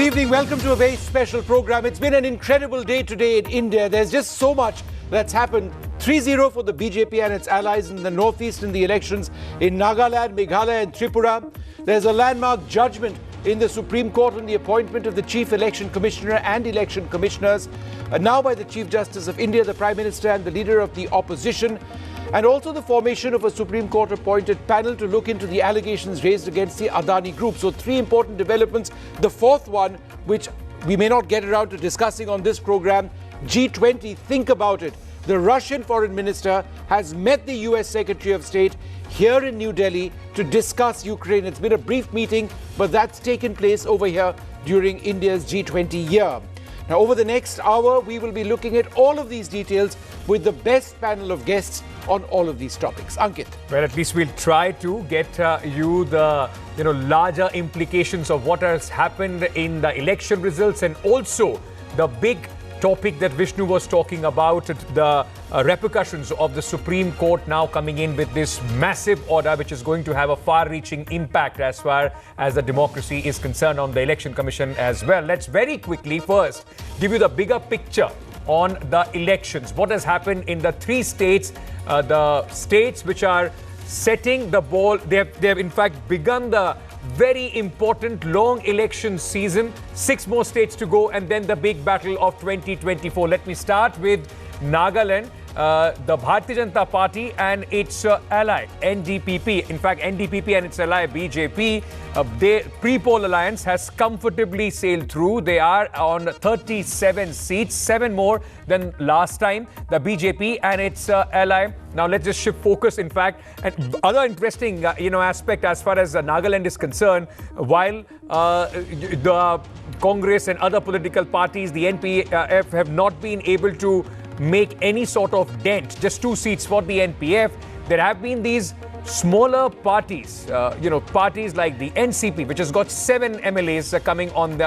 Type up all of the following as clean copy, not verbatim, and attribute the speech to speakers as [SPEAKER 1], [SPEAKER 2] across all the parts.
[SPEAKER 1] evening. Welcome to a very special program. It's been an incredible day today in India. There's just so much that's happened. 3-0 for the BJP and its allies in the northeast in the elections in Nagaland, Meghalaya and Tripura. There's a landmark judgment in the Supreme Court on the appointment of the Chief Election Commissioner and Election Commissioners, now by the Chief Justice of India, the Prime Minister and the Leader of the Opposition, and also the formation of a Supreme Court appointed panel to look into the allegations raised against the Adani group. So three important developments. The fourth one, which we may not get around to discussing on this program, G20, think about it. The Russian Foreign Minister has met the US Secretary of State here in New Delhi to discuss Ukraine. It's been a brief meeting, but that's taken place over here during India's G20 year. Now, over the next hour, we will be looking at all of these details with the best panel of guests on all of these topics. Ankit.
[SPEAKER 2] Well, at least we'll try to get you the larger implications of what has happened in the election results, and also the big topic that Vishnu was talking about, the repercussions of the Supreme Court now coming in with this massive order, which is going to have a far-reaching impact as far as the democracy is concerned on the Election Commission as well. Let's very quickly first give you the bigger picture on the elections. What has happened in the three states, the states which are setting the ball. They have in fact begun the very important long election season. 6 more states to go, and then the big battle of 2024. Let me start with Nagaland. The Bharatiya Janata Party and its ally NDPP. In fact, NDPP and its ally BJP, their pre-poll alliance has comfortably sailed through. They are on 37 seats, 7 more than last time. The BJP and its ally. Now let's just shift focus. In fact, and other interesting aspect as far as Nagaland is concerned, while the Congress and other political parties, the NPF, have not been able to make any sort of dent, just 2 seats for the NPF. There have been these smaller parties, parties like the NCP, which has got 7 MLAs coming on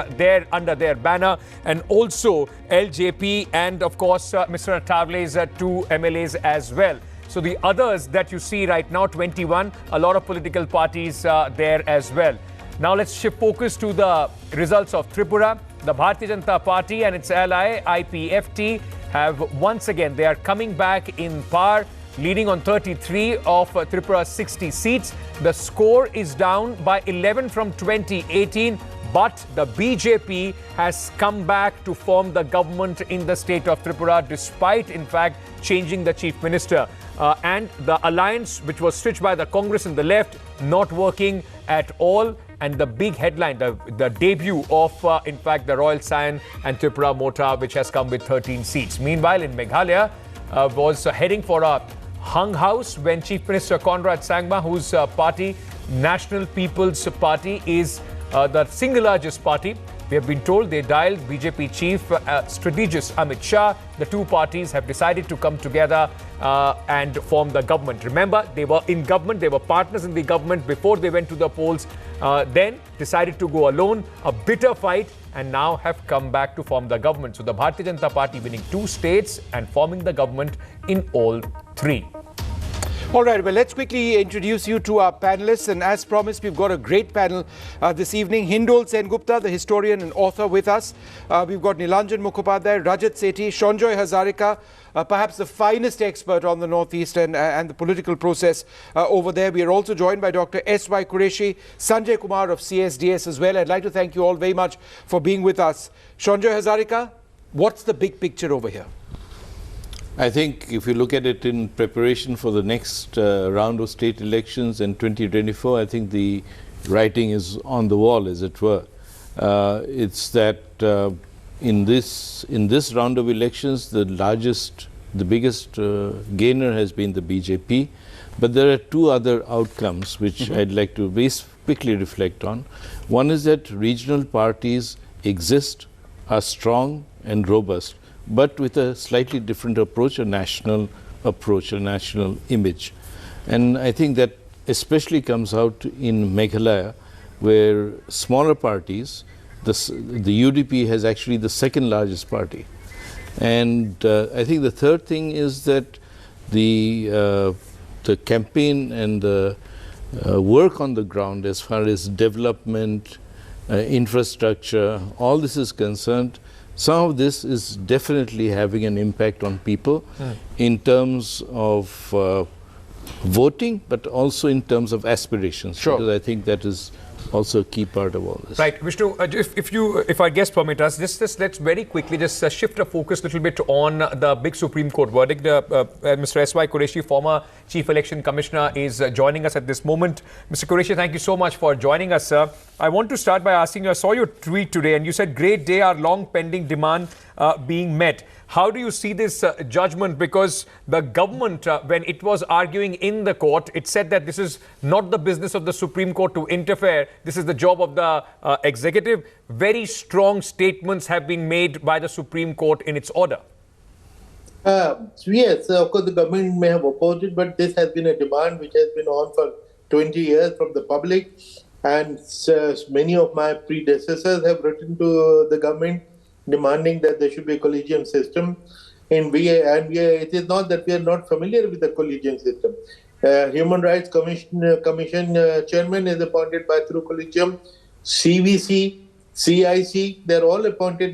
[SPEAKER 2] under their banner, and also LJP and of course Mr. Atavale's 2 MLAs as well. So the others that you see right now, 21, a lot of political parties there as well. Now let's shift focus to the results of Tripura. The Bharatiya Janata Party and its ally IPFT have once again, they are coming back in power, leading on 33 of Tripura's 60 seats. The score is down by 11 from 2018, but the BJP has come back to form the government in the state of Tripura, despite in fact changing the chief minister. And the alliance, which was stitched by the Congress and the left, not working at all. And the big headline, the debut of, in fact, the Royal Scion and Tripura Mota, which has come with 13 seats. Meanwhile, in Meghalaya, was heading for a hung house when Chief Minister Conrad Sangma, whose party, National People's Party, is the single largest party. We have been told they dialed BJP chief strategist Amit Shah. The two parties have decided to come together and form the government. Remember, they were in government, they were partners in the government before they went to the polls, then decided to go alone, a bitter fight, and now have come back to form the government. So the Bharatiya Janata Party winning 2 states and forming the government in all 3.
[SPEAKER 1] All right, well, let's quickly introduce you to our panelists. And as promised, we've got a great panel this evening. Hindol Sengupta, the historian and author, with us. We've got Nilanjan Mukhopadhyay, Rajat Sethi, Sanjoy Hazarika, perhaps the finest expert on the Northeast and the political process over there. We are also joined by Dr. S.Y. Qureshi, Sanjay Kumar of CSDS as well. I'd like to thank you all very much for being with us. Sanjoy Hazarika, what's the big picture over here?
[SPEAKER 3] I think if you look at it in preparation for the next round of state elections in 2024, I think the writing is on the wall, as it were. It's that in this round of elections, the biggest gainer has been the BJP. But there are 2 other outcomes which I'd like to quickly reflect on. One is that regional parties exist, are strong and robust, but with a slightly different approach, a national approach, a national image. And I think that especially comes out in Meghalaya, where smaller parties, the UDP has actually the 2nd largest party. And I think the third thing is that the campaign and the work on the ground as far as development infrastructure, all this is concerned, some of this is definitely having an impact on people in terms of voting, but also in terms of aspirations.
[SPEAKER 2] Sure.
[SPEAKER 3] Because I think that is also a key part of all this.
[SPEAKER 2] Right, Vishnu, if our guests permit us, just let's very quickly just shift our focus a little bit on the big Supreme Court verdict. Mr. S.Y. Qureshi, former Chief Election Commissioner, is joining us at this moment. Mr. Qureshi, thank you so much for joining us, sir. I want to start by asking you, I saw your tweet today and you said, great day, our long pending demand being met. How do you see this judgment? Because the government, when it was arguing in the court, it said that this is not the business of the Supreme Court to interfere. This is the job of the executive. Very strong statements have been made by the Supreme Court in its order.
[SPEAKER 4] Yes, of course, the government may have opposed it, but this has been a demand which has been on for 20 years from the public. And many of my predecessors have written to the government demanding that there should be a collegium system. It is not that we are not familiar with the collegium system. Human Rights Commission chairman is appointed by through collegium. CVC, CIC, they're all appointed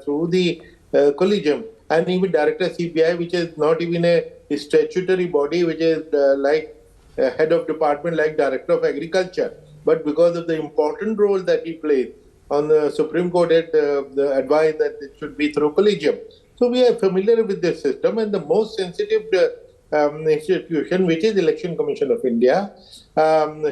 [SPEAKER 4] through the collegium. And even Director CBI, which is not even a statutory body, which is like a head of department like Director of Agriculture. But because of the important role that he plays, on the Supreme Court had advised that it should be through collegium. So we are familiar with this system, and the most sensitive institution, which is Election Commission of India,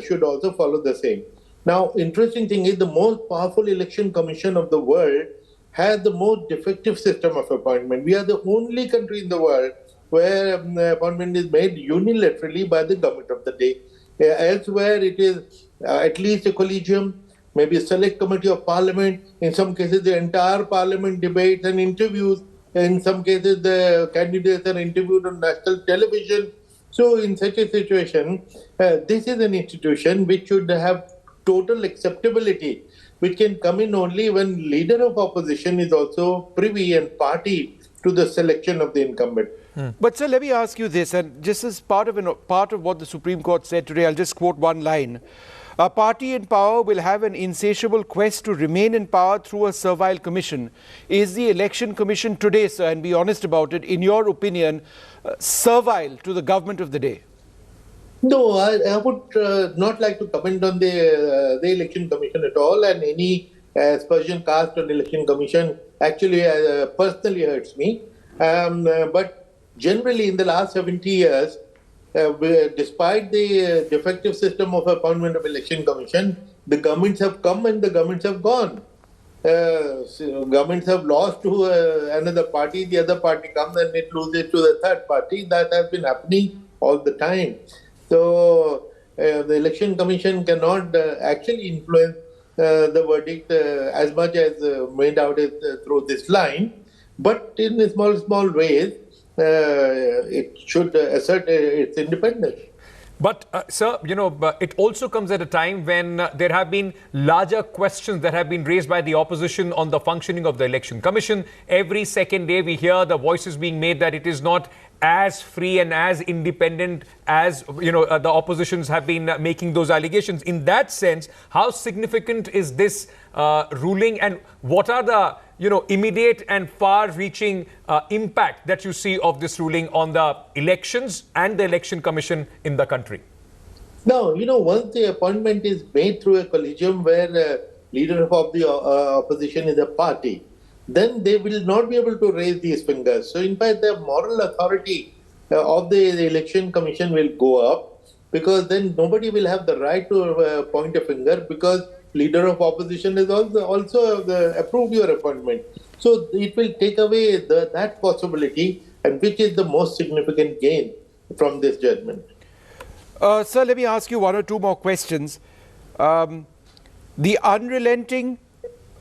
[SPEAKER 4] should also follow the same. Now, interesting thing is the most powerful election commission of the world has the most defective system of appointment. We are the only country in the world where appointment is made unilaterally by the government of the day. Elsewhere, it is at least a collegium, maybe a select committee of parliament. In some cases, the entire parliament debates and interviews. In some cases, the candidates are interviewed on national television. So in such a situation, this is an institution which should have total acceptability, which can come in only when leader of opposition is also privy and party to the selection of the incumbent.
[SPEAKER 1] But sir, let me ask you this, and just as part of what the Supreme Court said today, I'll just quote one line. A party in power will have an insatiable quest to remain in power through a servile commission. Is the election commission today, sir, and be honest about it, in your opinion, servile to the government of the day?
[SPEAKER 4] No, I would not like to comment on the election commission at all, and any aspersion cast on the election commission actually personally hurts me. But generally, in the last 70 years, despite the defective system of appointment of election commission, the governments have come and the governments have gone. Governments have lost to another party, the other party comes and it loses to the third party. That has been happening all the time. So the election commission cannot actually influence the verdict as much as made out through this line, but in small ways, it should assert its independence.
[SPEAKER 2] But, sir, it also comes at a time when there have been larger questions that have been raised by the opposition on the functioning of the Election Commission. Every second day we hear the voices being made that it is not as free and as independent as, the oppositions have been making those allegations. In that sense, how significant is this ruling, and what are the immediate and far-reaching impact that you see of this ruling on the elections and the Election Commission in the country?
[SPEAKER 4] Now, once the appointment is made through a collegium where the leader of the opposition is a party, then they will not be able to raise these fingers. So, in fact, the moral authority of the Election Commission will go up, because then nobody will have the right to point a finger, because leader of opposition is also approve your appointment. So it will take away that possibility, and which is the most significant gain from this judgment.
[SPEAKER 1] Sir, let me ask you one or two more questions. The unrelenting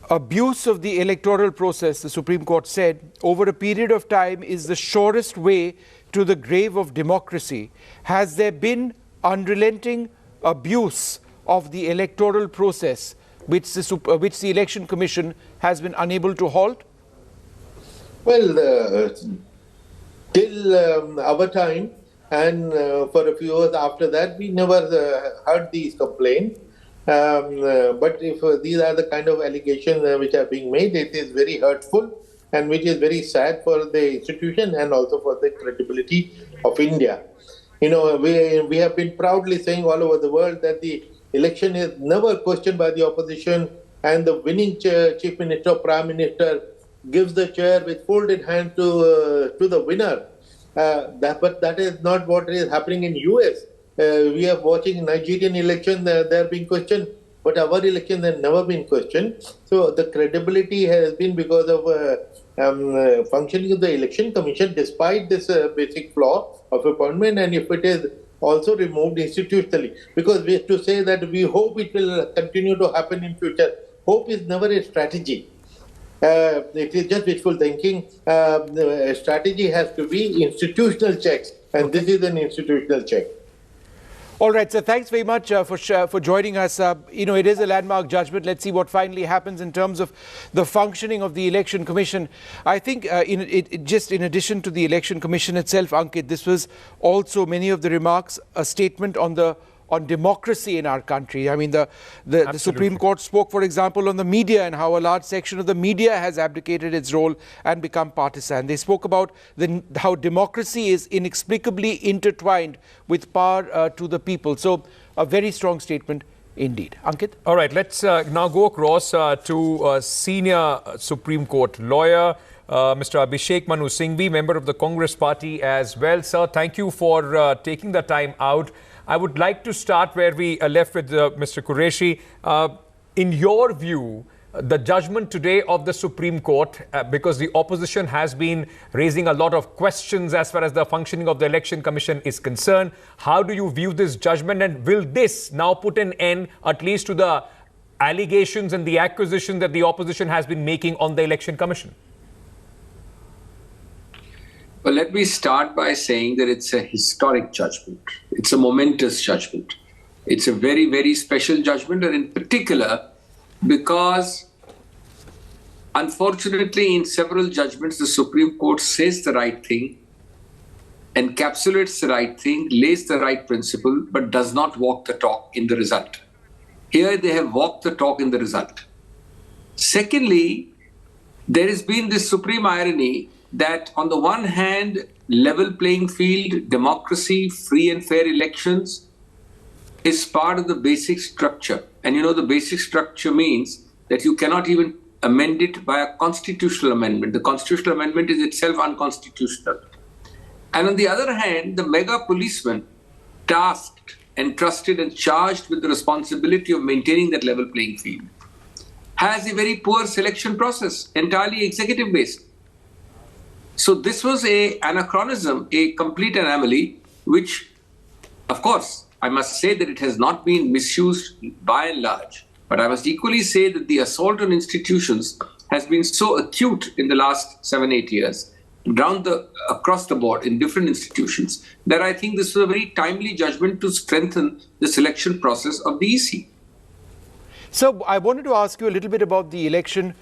[SPEAKER 1] abuse of the electoral process, the Supreme Court said, over a period of time is the surest way to the grave of democracy. Has there been unrelenting abuse of the electoral process which the Election Commission has been unable to halt?
[SPEAKER 4] Well, till our time, and for a few years after that, we never heard these complaints. But if these are the kind of allegations which are being made, it is very hurtful and which is very sad for the institution and also for the credibility of India. You know, we have been proudly saying all over the world that the election is never questioned by the opposition, and the winning chief minister or prime minister gives the chair with folded hand to the winner. But that is not what is happening in US. We are watching Nigerian election; they're being questioned, but our election has never been questioned. So the credibility has been because of functioning of the election commission, despite this basic flaw of appointment, and if it is also removed institutionally, because we have to say that we hope it will continue to happen in future. Hope is never a strategy. It is just wishful thinking. The strategy has to be institutional checks, and this is an institutional check.
[SPEAKER 1] All right, so thanks very much for joining us. You know, it is a landmark judgment. Let's see what finally happens in terms of the functioning of the Election Commission. I think just in addition to the Election Commission itself, Ankit, this was also many of the remarks, a statement on democracy in our country. I mean, the Supreme Court spoke, for example, on the media and how a large section of the media has abdicated its role and become partisan. They spoke about how democracy is inexplicably intertwined with power to the people. So a very strong statement indeed. Ankit?
[SPEAKER 2] All right, let's now go across to senior Supreme Court lawyer, Mr. Abhishek Manu Singhvi, member of the Congress party as well. Sir, thank you for taking the time out. I would like to start where we left with Mr. Qureshi. In your view, the judgment today of the Supreme Court, because the opposition has been raising a lot of questions as far as the functioning of the Election Commission is concerned, how do you view this judgment, and will this now put an end at least to the allegations and the accusations that the opposition has been making on the Election Commission?
[SPEAKER 5] Well, let me start by saying that it's a historic judgment. It's a momentous judgment. It's a very, very special judgment, and in particular, because unfortunately, in several judgments, the Supreme Court says the right thing, encapsulates the right thing, lays the right principle, but does not walk the talk in the result. Here, they have walked the talk in the result. Secondly, there has been this supreme irony that on the one hand, level playing field, democracy, free and fair elections is part of the basic structure. And you know, the basic structure means that you cannot even amend it by a constitutional amendment. The constitutional amendment is itself unconstitutional. And on the other hand, the mega policeman tasked, entrusted and charged with the responsibility of maintaining that level playing field has a very poor selection process, entirely executive based. So this was an anachronism, a complete anomaly, which, of course, I must say that it has not been misused by and large. But I must equally say that the assault on institutions has been so acute in the last 7-8 years, across the board in different institutions, that I think this was a very timely judgment to strengthen the selection process of the EC.
[SPEAKER 1] So I wanted to ask you a little bit about the election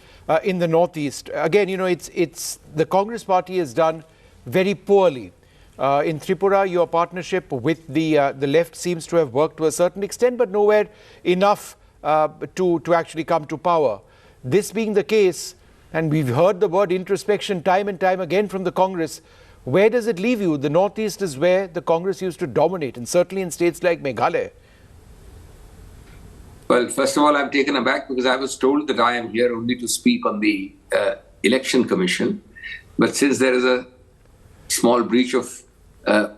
[SPEAKER 1] in the Northeast. Again, you know, it's the Congress party has done very poorly. In Tripura, your partnership with the left seems to have worked to a certain extent, but nowhere enough to actually come to power. This being the case, and we've heard the word introspection time and time again from the Congress, where does it leave you? The Northeast is where the Congress used to dominate, and certainly in states like Meghalaya.
[SPEAKER 5] Well, first of all, I'm taken aback because I was told that I am here only to speak on the Election Commission. But since there is a small breach of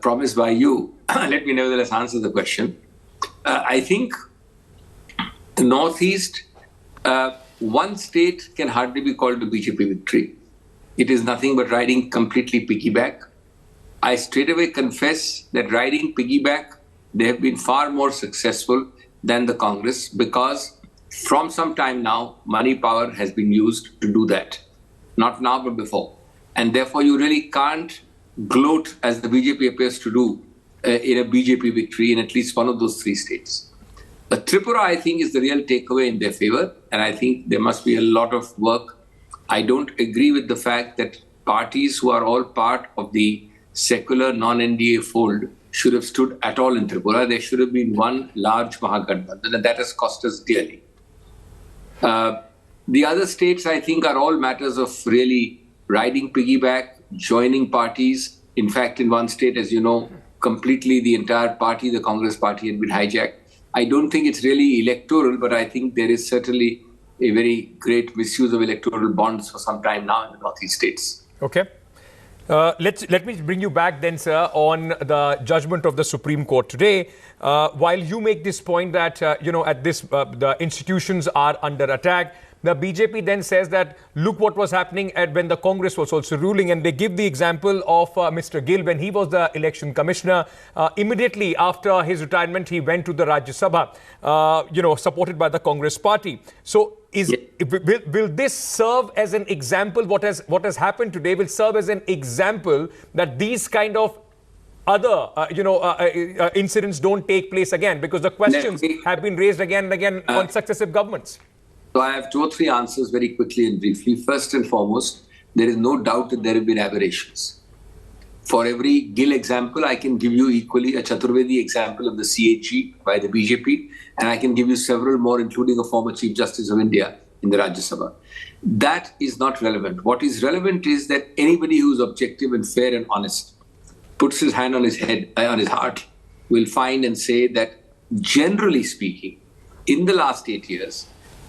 [SPEAKER 5] promise by you, let me nevertheless answer the question. I think the Northeast, one state can hardly be called a BJP victory. It is nothing but riding completely piggyback. I straightaway confess that riding piggyback, they have been far more successful than the Congress, because from some time now, money power has been used to do that. Not now, but before. And therefore, you really can't gloat, as the BJP appears to do, in a BJP victory in at least one of those three states. Tripura, I think, is the real takeaway in their favor, and I think there must be a lot of work. I don't agree with the fact that parties who are all part of the secular non-NDA fold should have stood at all in Tripura. There should have been one large Mahagathbandhan, and that has cost us dearly. The other states, I think, are all matters of really riding piggyback, joining parties. In fact, in one state, as you know, completely the entire party, the Congress party, had been hijacked. I don't think it's really electoral, but I think there is certainly a very great misuse of electoral bonds for some time now in the northeast states.
[SPEAKER 2] Okay. Let me bring you back then, sir, on the judgment of the Supreme Court today. While you make this point that, at this, the institutions are under attack, the BJP then says that, look what was happening when the Congress was also ruling. And they give the example of Mr. Gill when he was the election commissioner. Immediately after his retirement, he went to the Rajya Sabha, supported by the Congress party. So will this serve as an example? What has happened today will serve as an example that these kind of other, incidents don't take place again, because the questions have been raised again and again on successive governments.
[SPEAKER 5] So I have 2 or 3 answers very quickly and briefly. First and foremost, there is no doubt that there have been aberrations. For every Gill example, I can give you equally a Chaturvedi example of the CHG by the BJP, and I can give you several more, including a former Chief Justice of India in the Rajya Sabha. That is not relevant. What is relevant is that anybody who is objective and fair and honest puts his hand on his head, on his heart, will find and say that, generally speaking, in the last 8 years,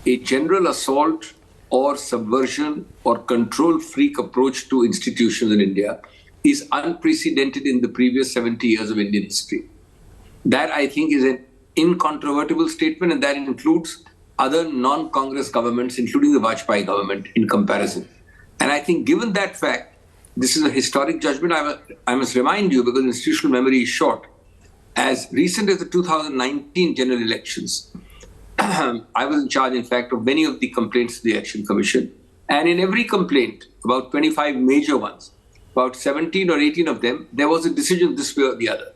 [SPEAKER 5] a general assault or subversion or control freak approach to institutions in India is unprecedented in the previous 70 years of Indian history. That, I think, is an incontrovertible statement, and that includes other non-Congress governments, including the Vajpayee government, in comparison. And I think, given that fact, this is a historic judgment. I must remind you, because institutional memory is short, as recent as the 2019 general elections, I was in charge, in fact, of many of the complaints to the Election Commission. And in every complaint, about 25 major ones, about 17 or 18 of them, there was a decision this way or the other.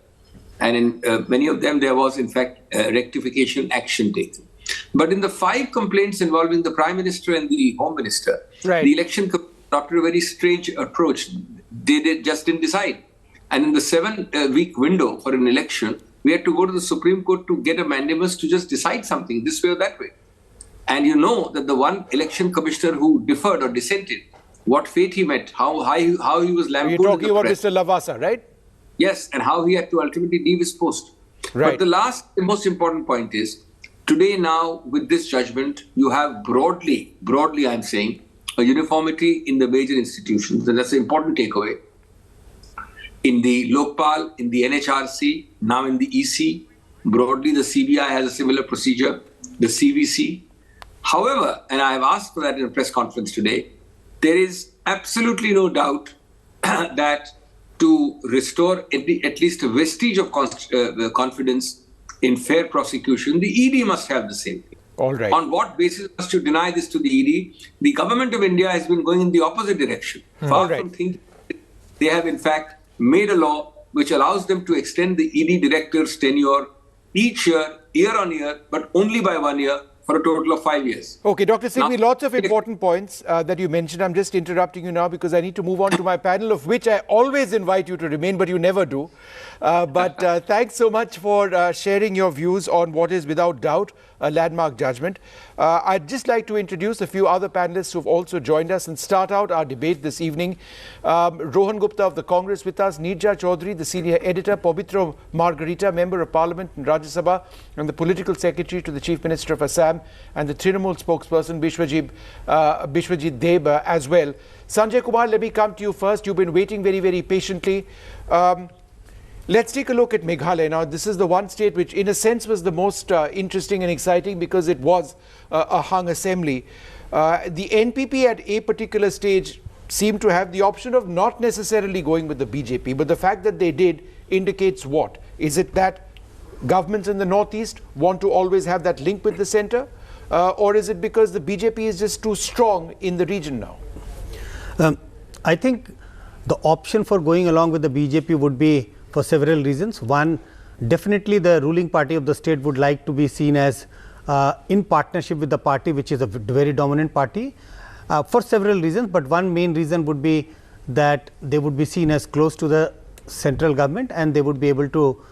[SPEAKER 5] And in many of them, there was, in fact, rectification action taken. But in the 5 complaints involving the Prime Minister and the Home Minister, the Election Commission adopted a very strange approach. They didn't decide. And in the 7-week window for an election, we had to go to the Supreme Court to get a mandamus to just decide something this way or that way. And you know that the one election commissioner who deferred or dissented, what fate he met, how he was lampooned.
[SPEAKER 1] You're talking about Mr. Lavasa, right?
[SPEAKER 5] Yes, and how he had to ultimately leave his post.
[SPEAKER 1] Right.
[SPEAKER 5] But the most important point is, today now, with this judgment, you have broadly I'm saying, a uniformity in the major institutions. And that's an important takeaway. In the Lokpal, in the NHRC, now in the EC, broadly the CBI has a similar procedure, the CVC. However, and I have asked for that in a press conference today, there is absolutely no doubt that to restore at least a vestige of confidence in fair prosecution, the ED must have the same thing.
[SPEAKER 1] All right.
[SPEAKER 5] On what basis must you deny this to the ED? The government of India has been going in the opposite direction. Far from thinking, they have in fact made a law which allows them to extend the ED director's tenure each year, year on year, but only by 1 year, for a total of 5 years.
[SPEAKER 1] Okay, Dr. Singh, lots of important points that you mentioned. I'm just interrupting you now because I need to move on to my panel, of which I always invite you to remain, but you never do. But thanks so much for sharing your views on what is without doubt a landmark judgment. I'd just like to introduce a few other panelists who've also joined us and start out our debate this evening. Rohan Gupta of the Congress with us, Neerja Chaudhary, the senior editor, Pabitra Margarita, member of Parliament in Rajya Sabha and the political secretary to the Chief Minister of Assam, and the Trinamool spokesperson Bishwajit Deb as well. Sanjay Kumar, let me come to you first. You've been waiting very, very patiently. Let's take a look at Meghalaya. Now, this is the one state which, in a sense, was the most interesting and exciting because it was a hung assembly. The NPP at a particular stage seemed to have the option of not necessarily going with the BJP, but the fact that they did indicates what? Is it that governments in the northeast want to always have that link with the centre? Or is it because the BJP is just too strong in the region now?
[SPEAKER 6] I think the option for going along with the BJP would be for several reasons. One, definitely the ruling party of the state would like to be seen as in partnership with the party which is a very dominant party for several reasons, but one main reason would be that they would be seen as close to the central government, and they would be able to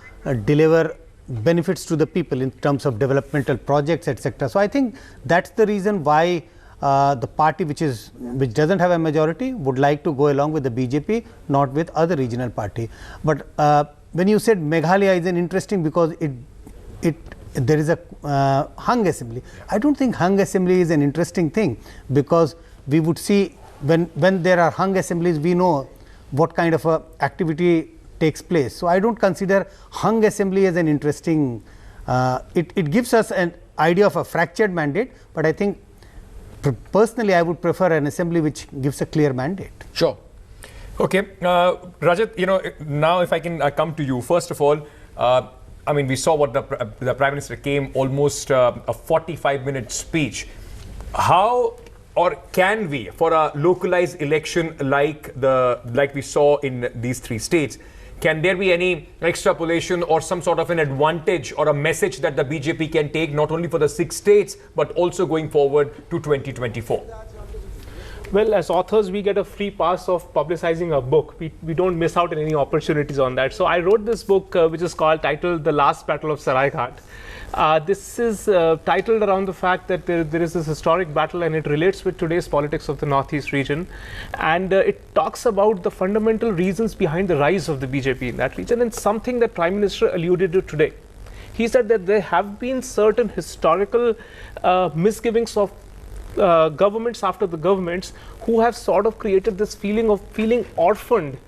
[SPEAKER 6] deliver benefits to the people in terms of developmental projects, etc. So I think that's the reason why the party which doesn't have a majority would like to go along with the BJP, not with other regional party. But when you said Meghalaya is an interesting because there is a hung assembly. I don't think hung assembly is an interesting thing, because we would see when there are hung assemblies, we know what kind of a activity takes place. So I don't consider hung assembly as an interesting, it gives us an idea of a fractured mandate, but I think personally I would prefer an assembly which gives a clear mandate.
[SPEAKER 1] Sure.
[SPEAKER 2] Okay, Rajat, now if I can come to you. First of all, I mean, we saw what the Prime Minister came, almost a 45-minute speech. How or can we, for a localized election like we saw in these 3 states, can there be any extrapolation or some sort of an advantage or a message that the BJP can take, not only for the 6 states, but also going forward to 2024?
[SPEAKER 7] Well, as authors, we get a free pass of publicizing a book. We don't miss out on any opportunities on that. So I wrote this book, which is titled The Last Battle of Saraighat. This is titled around the fact that there is this historic battle, and it relates with today's politics of the Northeast region. And it talks about the fundamental reasons behind the rise of the BJP in that region, and something that Prime Minister alluded to today. He said that there have been certain historical misgivings of governments after the governments who have sort of created this feeling of feeling orphaned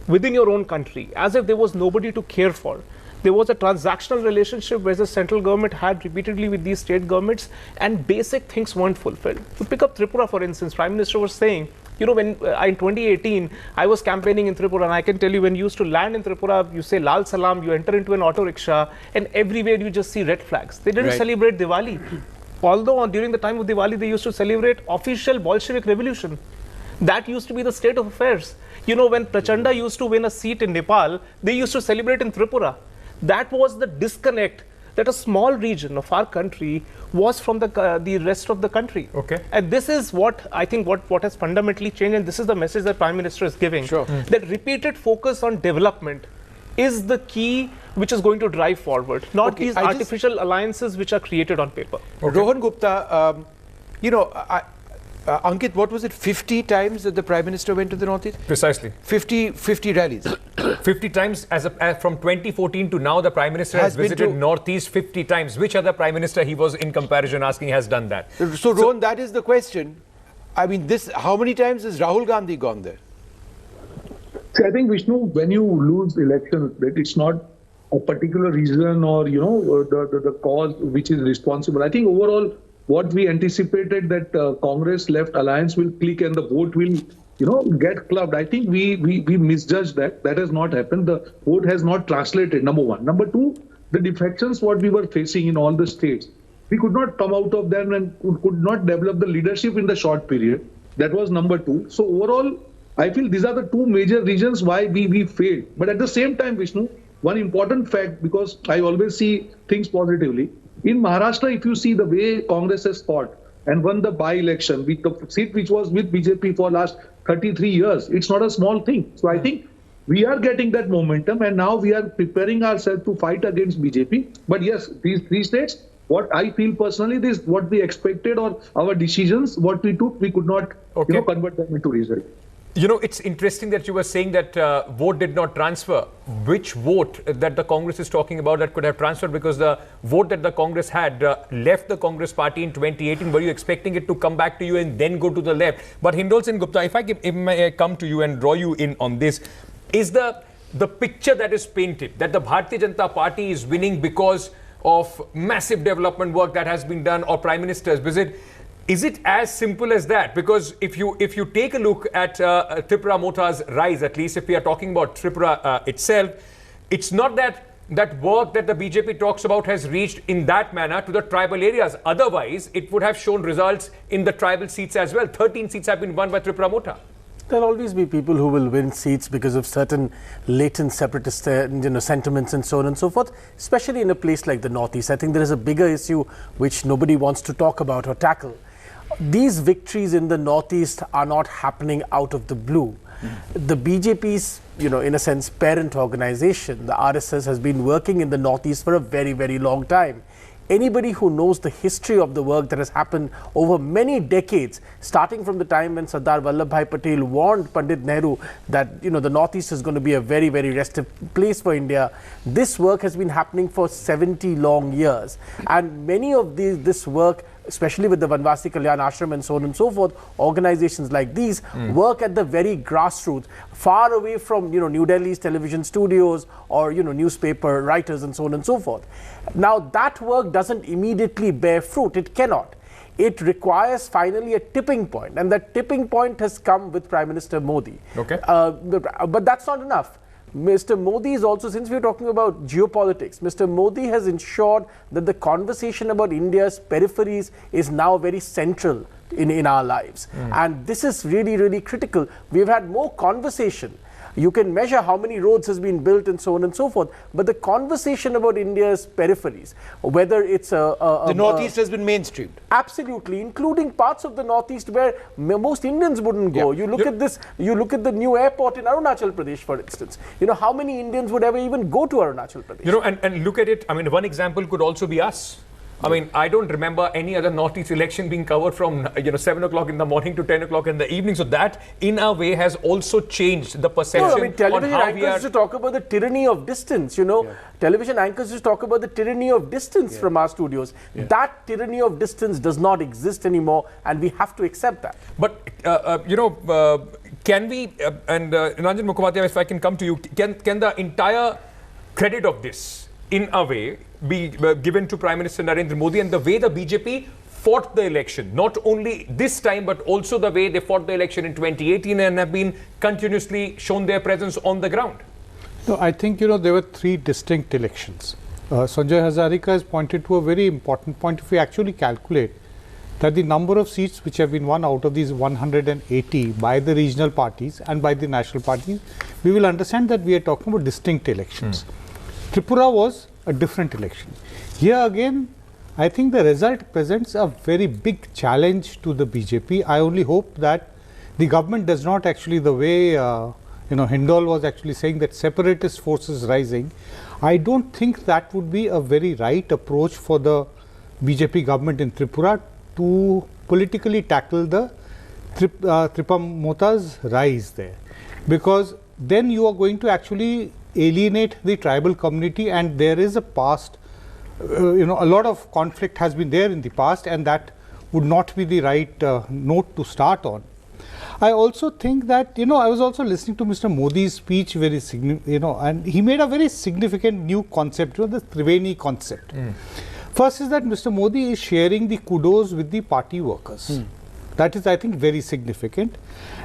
[SPEAKER 7] within your own country, as if there was nobody to care for. There was a transactional relationship where the central government had repeatedly with these state governments, and basic things weren't fulfilled. To pick up Tripura, for instance, Prime Minister was saying, you know, when in 2018, I was campaigning in Tripura, and I can tell you, when you used to land in Tripura, you say Lal Salam, you enter into an auto rickshaw, and everywhere you just see red flags. They didn't celebrate Diwali. Although during the time of Diwali, they used to celebrate official Bolshevik revolution. That used to be the state of affairs. You know, when Prachanda used to win a seat in Nepal, they used to celebrate in Tripura. That was the disconnect that a small region of our country was from the rest of the country. Okay. And this is what I think what has fundamentally changed, and this is the message that Prime Minister is giving. Sure. That repeated focus on development is the key which is going to drive forward, not these artificial alliances which are created on paper.
[SPEAKER 1] Okay. Rohan Gupta, you know, Ankit, what was it, 50 times that the Prime Minister went to the Northeast?
[SPEAKER 2] Precisely.
[SPEAKER 1] 50 rallies.
[SPEAKER 2] 50 times from 2014 to now, the Prime Minister has visited Northeast 50 times. Which other Prime Minister he was in comparison asking has done that?
[SPEAKER 1] So Rohan, that is the question. I mean, how many times has Rahul Gandhi gone there?
[SPEAKER 8] See, I think, Vishnu, when you lose elections, it's not a particular reason or, you know, the cause which is responsible. I think overall, what we anticipated that Congress left alliance will click and the vote will, you know, get clubbed. I think we misjudged that. That has not happened. The vote has not translated, number one. Number two, the defections what we were facing in all the states, we could not come out of them and could not develop the leadership in the short period. That was number two. So overall, I feel these are the 2 major reasons why we failed. But at the same time, Vishnu, one important fact, because I always see things positively, in Maharashtra, if you see the way Congress has fought and won the by-election, with the seat which was with BJP for last 33 years, it's not a small thing. So I think we are getting that momentum, and now we are preparing ourselves to fight against BJP. But yes, these 3 states, what I feel personally, this what we expected or our decisions, what we took, we could not you know, convert them into result.
[SPEAKER 2] You know, it's interesting that you were saying that vote did not transfer. Which vote that the Congress is talking about that could have transferred? Because the vote that the Congress had left the Congress party in 2018, were you expecting it to come back to you and then go to the left? But Hindol Singh Gupta, if I come to you and draw you in on this, is the picture that is painted that the Bharatiya Janata Party is winning because of massive development work that has been done or Prime Minister's visit? Is it as simple as that? Because if you take a look at Tripura Mota's rise, at least if we are talking about Tripura itself, it's not that work that the BJP talks about has reached in that manner to the tribal areas. Otherwise, it would have shown results in the tribal seats as well. 13 seats have been won by Tripura Mota.
[SPEAKER 9] There'll always be people who will win seats because of certain latent separatist sentiments and so on and so forth, especially in a place like the Northeast. I think there is a bigger issue which nobody wants to talk about or tackle. these victories in the Northeast are not happening out of the blue. The BJP's, in a sense, parent organization, the RSS, has been working in the Northeast for a very, very long time. Anybody who knows the history of the work that has happened over many decades, starting from the time when Sardar Vallabhbhai Patel warned Pandit Nehru that the Northeast is going to be a very, very restive place for India, this work has been happening for 70 long years. And many of this work, especially with the Vanvasi Kalyan Ashram and so on and so forth, organizations like these work at the very grassroots, far away from New Delhi's television studios or newspaper writers and so on and so forth. Now that work doesn't immediately bear fruit. It cannot. It requires finally a tipping point, and that tipping point has come with Prime Minister Modi.
[SPEAKER 2] Okay.
[SPEAKER 9] But that's not enough. Mr. Modi is also, since we're talking about geopolitics, Mr. Modi has ensured that the conversation about India's peripheries is now very central in our lives. And this is really, really critical. We've had more conversation. You can measure how many roads has been built and so on and so forth. But the conversation about India's peripheries, whether it's
[SPEAKER 1] the Northeast has been mainstreamed.
[SPEAKER 9] Absolutely, including parts of the Northeast where most Indians wouldn't go. You look at this, you look at the new airport in Arunachal Pradesh, for instance. How many Indians would ever even go to Arunachal Pradesh?
[SPEAKER 2] And look at it. I mean, one example could also be us. I mean, I don't remember any other Northeast election being covered from 7 o'clock in the morning to 10 o'clock in the evening. So that, in a way, has also changed the perception.
[SPEAKER 9] No, I mean, television
[SPEAKER 2] on how
[SPEAKER 9] anchors used to talk about the tyranny of distance. Television anchors used to talk about the tyranny of distance from our studios. That tyranny of distance does not exist anymore, and we have to accept that.
[SPEAKER 2] But can we? And Ranjan Mukhopadhyay, if I can come to you, can the entire credit of this, in a way, be given to Prime Minister Narendra Modi and the way the BJP fought the election, not only this time but also the way they fought the election in 2018 and have been continuously shown their presence on the ground?
[SPEAKER 10] No, I think there were three distinct elections. Sanjay Hazarika has pointed to a very important point. If we actually calculate that the number of seats which have been won out of these 180 by the regional parties and by the national parties, we will understand that we are talking about distinct elections. Tripura was a different election. Here again, I think the result presents a very big challenge to the BJP. I only hope that the government does not actually, the way Hindol was actually saying that separatist forces rising, I don't think that would be a very right approach for the BJP government in Tripura to politically tackle the Tripamota's rise there, because then you are going to actually alienate the tribal community, and there is a past, a lot of conflict has been there in the past, and that would not be the right note to start on. I also think that, I was also listening to Mr. Modi's speech, very and he made a very significant new concept, the Triveni concept. First is that Mr. Modi is sharing the kudos with the party workers. That is, I think, very significant.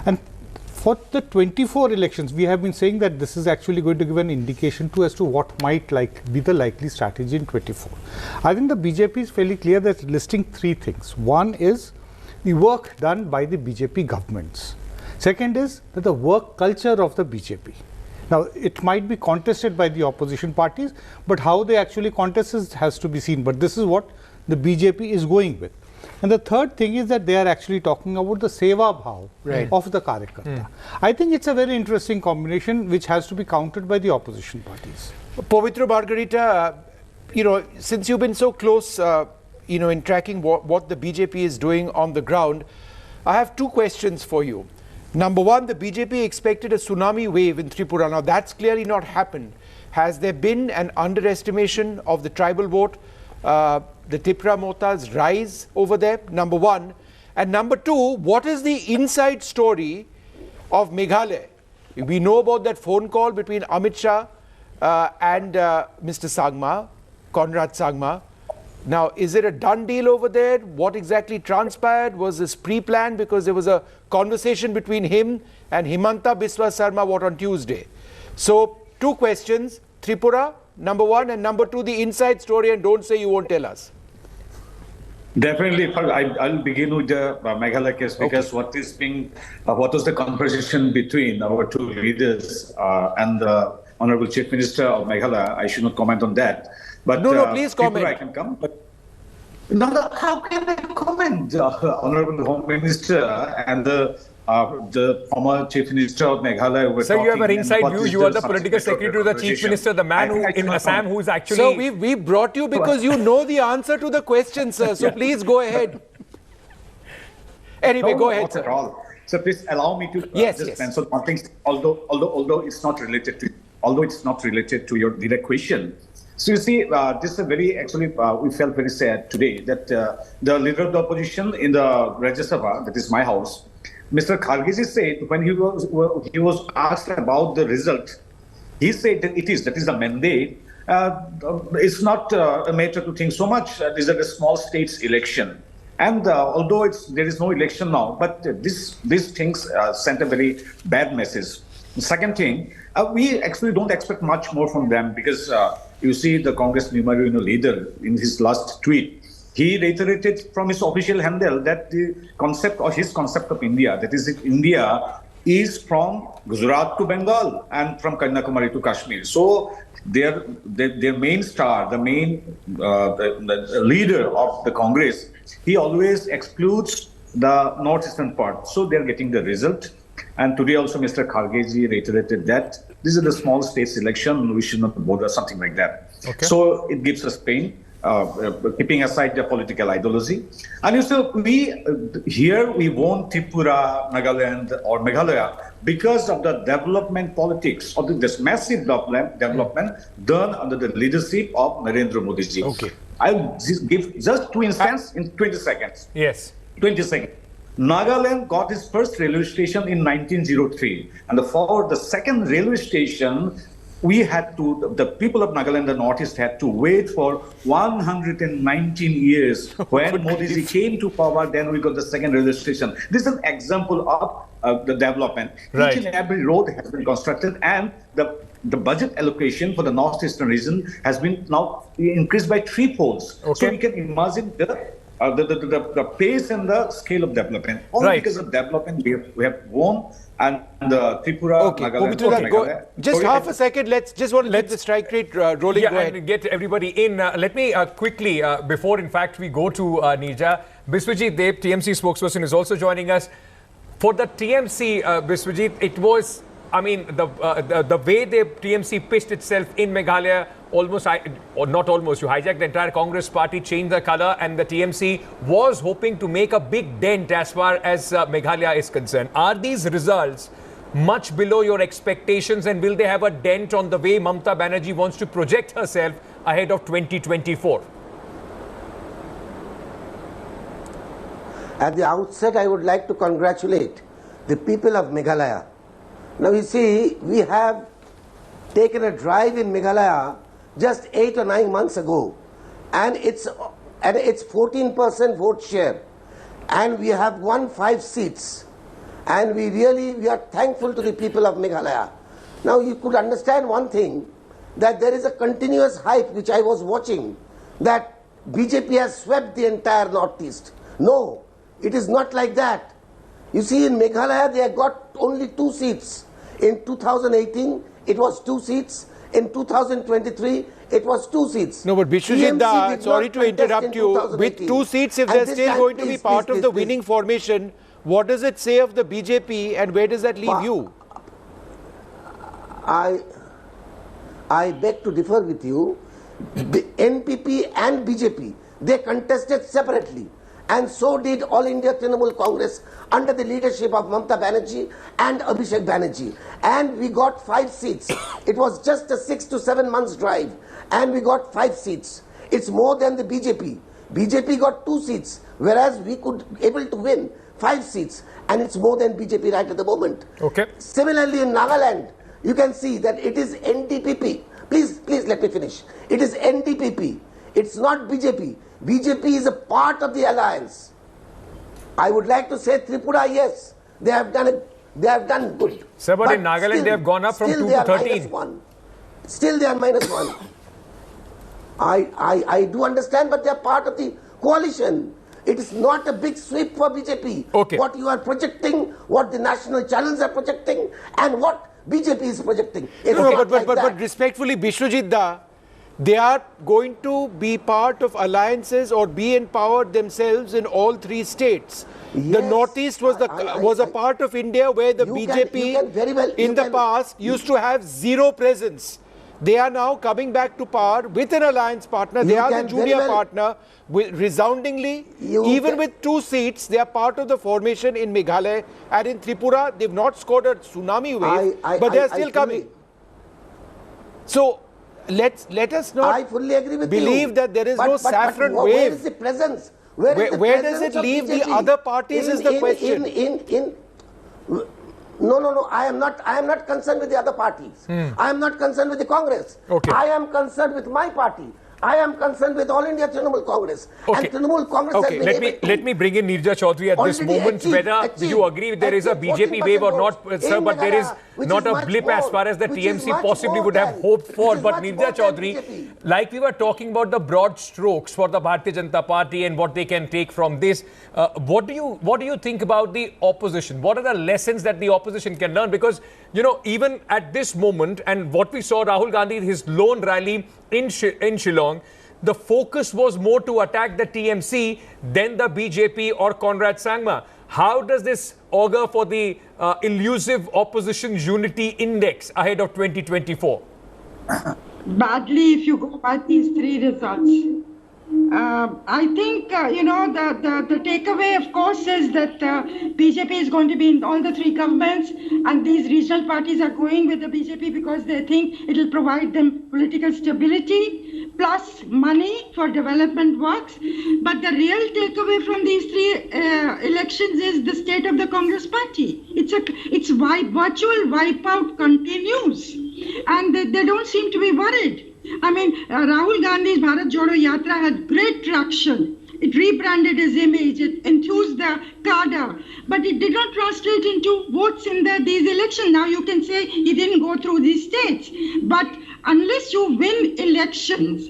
[SPEAKER 10] And for the 24 elections, we have been saying that this is actually going to give an indication as to what might be the likely strategy in 24. I think the BJP is fairly clear that listing three things. One is the work done by the BJP governments. Second is that the work culture of the BJP. Now, it might be contested by the opposition parties, but how they actually contest has to be seen. But this is what the BJP is going with. And the third thing is that they are actually talking about the seva bhav of the Karyakarta. I think it's a very interesting combination which has to be countered by the opposition parties.
[SPEAKER 1] Pavitra Margarita, since you've been so close, in tracking what the BJP is doing on the ground, I have two questions for you. Number one, the BJP expected a tsunami wave in Tripura. Now, that's clearly not happened. Has there been an underestimation of the tribal vote? The Tripamota's rise over there, number one. And number two, what is the inside story of Meghalaya? We know about that phone call between Amit Shah and Mr. Sangma, Conrad Sangma. Now, is it a done deal over there? What exactly transpired? Was this pre-planned? Because there was a conversation between him and Himanta Biswa Sarma on Tuesday. So, two questions. Tripura, number one, and number two, the inside story, and don't say you won't tell us.
[SPEAKER 11] Definitely, I'll begin with the Meghalaya case, because what was the conversation between our two leaders and the Honorable Chief Minister of Meghalaya? I should not comment on that. But
[SPEAKER 1] no, please comment.
[SPEAKER 11] I can come. But Now, how can I comment, Honorable Home Minister and the former Chief Minister of Meghalaya were
[SPEAKER 2] Sir,
[SPEAKER 11] talking?
[SPEAKER 2] you have an inside
[SPEAKER 11] what
[SPEAKER 2] view.
[SPEAKER 11] is
[SPEAKER 2] You are
[SPEAKER 11] the
[SPEAKER 2] the political
[SPEAKER 11] subject of
[SPEAKER 2] secretary to the Chief
[SPEAKER 11] conversation?
[SPEAKER 2] Minister, the man
[SPEAKER 11] I think
[SPEAKER 2] who
[SPEAKER 11] I
[SPEAKER 2] in
[SPEAKER 11] cannot
[SPEAKER 2] Assam
[SPEAKER 11] comment.
[SPEAKER 2] who is actually...
[SPEAKER 1] So we brought you because you know the answer to the question, sir. So please go ahead. Anyway, go ahead,
[SPEAKER 11] not
[SPEAKER 1] sir.
[SPEAKER 11] at all. So please allow me to
[SPEAKER 1] Yes.
[SPEAKER 11] mention one thing. Although it's not related to your direct question. So you see, this is a very we felt very sad today that the leader of the opposition in the Rajya Sabha, that is my house, Mr. Kharge said when he was asked about the result, he said that that is the mandate. It's not a matter to think so much. These are the small states election. And although there is no election now, but these things sent a very bad message. The second thing, we actually don't expect much more from them because you see the Congress numero uno leader in his last tweet, he reiterated from his official handle that his concept of India, that is India is from Gujarat to Bengal and from Kanyakumari to Kashmir. So their main star, the leader of the Congress, he always excludes the northeastern part. So they're getting the result. And today also Mr. Kharge reiterated that this is the small states election, we should not bother, something like that. Okay. So it gives us pain, keeping aside the political ideology. And you see, we won Tripura, Nagaland or Meghalaya because of the development politics, of this massive development done under the leadership of Narendra Modi ji.
[SPEAKER 2] Okay.
[SPEAKER 11] I'll give just two instances in 20 seconds.
[SPEAKER 2] Yes.
[SPEAKER 11] 20 seconds. Nagaland got its first railway station in 1903. And for the second railway station, the people of Nagaland, the Northeast, had to wait for 119 years. When Modi ji came to power, then we got the second railway station. This is an example of the development. Right. Each and every road has been constructed, and the budget allocation for the northeastern region has been now increased by 3 folds. Okay. So we can imagine the pace and the scale of development. Only because of development we have won, and the Tripura, Nagaland.
[SPEAKER 1] Just half a second. Let's keep the strike rate rolling.
[SPEAKER 2] Yeah,
[SPEAKER 1] go ahead.
[SPEAKER 2] and get everybody in. Let me quickly, before in fact we go to Nija, Biswajit Deb, TMC spokesperson, is also joining us. For the TMC, Biswajit, it was, I mean, the way the TMC pitched itself in Meghalaya, not almost, you hijacked the entire Congress party, changed the color, and the TMC was hoping to make a big dent as far as Meghalaya is concerned. Are these results much below your expectations, and will they have a dent on the way Mamata Banerjee wants to project herself ahead of 2024?
[SPEAKER 12] At the outset, I would like to congratulate the people of Meghalaya. Now you see, we have taken a drive in Meghalaya just 8 or 9 months ago, and it's 14% vote share, and we have won 5 seats, and we are thankful to the people of Meghalaya. Now you could understand one thing, that there is a continuous hype which I was watching, that BJP has swept the entire Northeast. No, it is not like that. You see, in Meghalaya they have got only 2 seats. In 2018, it was 2 seats. In 2023, it was 2 seats.
[SPEAKER 1] No, but Biswajit, sorry to interrupt you. With 2 seats, if they're still going to be part of the winning formation, what does it say of the BJP, and where does that leave you?
[SPEAKER 12] I beg to differ with you. The NPP and BJP, they contested separately. And so did All India Trinamool Congress under the leadership of Mamata Banerjee and Abhishek Banerjee. And we got 5 seats. It was just a 6 to 7 months drive. And we got 5 seats. It's more than the BJP. BJP got 2 seats, whereas we could able to win 5 seats. And it's more than BJP right at the moment.
[SPEAKER 2] Okay.
[SPEAKER 12] Similarly, in Nagaland, you can see that it is NDTV. Please let me finish. It is NDTV. It's not BJP. BJP is a part of the alliance. I would like to say Tripura, yes, they have done good.
[SPEAKER 2] Sir, but in Nagaland still, they have gone up from 2 to 13.
[SPEAKER 12] Still they are -1. I do understand, but they are part of the coalition. It is not a big sweep for BJP.
[SPEAKER 2] Okay.
[SPEAKER 12] What you are projecting, what the national channels are projecting, and what BJP is projecting.
[SPEAKER 1] No, but respectfully, Biswajit Da, they are going to be part of alliances or be empowered themselves in all three states. The Northeast was a part of India where the BJP in the past used to have zero presence. They are now coming back to power with an alliance partner. They are the junior partner. Resoundingly, even with 2 seats, they are part of the formation in Meghalaya and in Tripura. They've not scored a tsunami wave, but they are still coming. So let us not believe that there is no saffron wave.
[SPEAKER 12] Where is the presence?
[SPEAKER 1] Where does it leave the other parties is the question.
[SPEAKER 12] No. I am not concerned with the other parties. I am not concerned with the Congress.
[SPEAKER 2] Okay.
[SPEAKER 12] I am concerned with my party. I am concerned with All India Trinamool Congress.
[SPEAKER 2] Okay.
[SPEAKER 12] And Trinamool Congress has been
[SPEAKER 2] let me bring in Nirja Chaudhary at this moment. Whether you agree there is a BJP wave or not, sir, but there is not a blip as far as the TMC possibly would have hoped for. But Nirja Chaudhary, like we were talking about the broad strokes for the Bharatiya Janata Party and what they can take from this, what do you think about the opposition? What are the lessons that the opposition can learn? Because, you know, even at this moment, and what we saw Rahul Gandhi, his lone rally in Shillong, the focus was more to attack the TMC than the BJP or Conrad Sangma. How does this augur for the elusive opposition's unity index ahead of 2024?
[SPEAKER 13] Badly, if you go by these 3 results. I think, the takeaway, of course, is that BJP is going to be in all the 3 governments, and these regional parties are going with the BJP because they think it will provide them political stability plus money for development works. But the real takeaway from these 3 elections is the state of the Congress party. Its virtual wipeout continues, and they don't seem to be worried. I mean, Rahul Gandhi's Bharat Jodo Yatra had great traction. It rebranded his image, it enthused the cadre, but it did not translate into votes in these elections. Now you can say he didn't go through these states, but unless you win elections,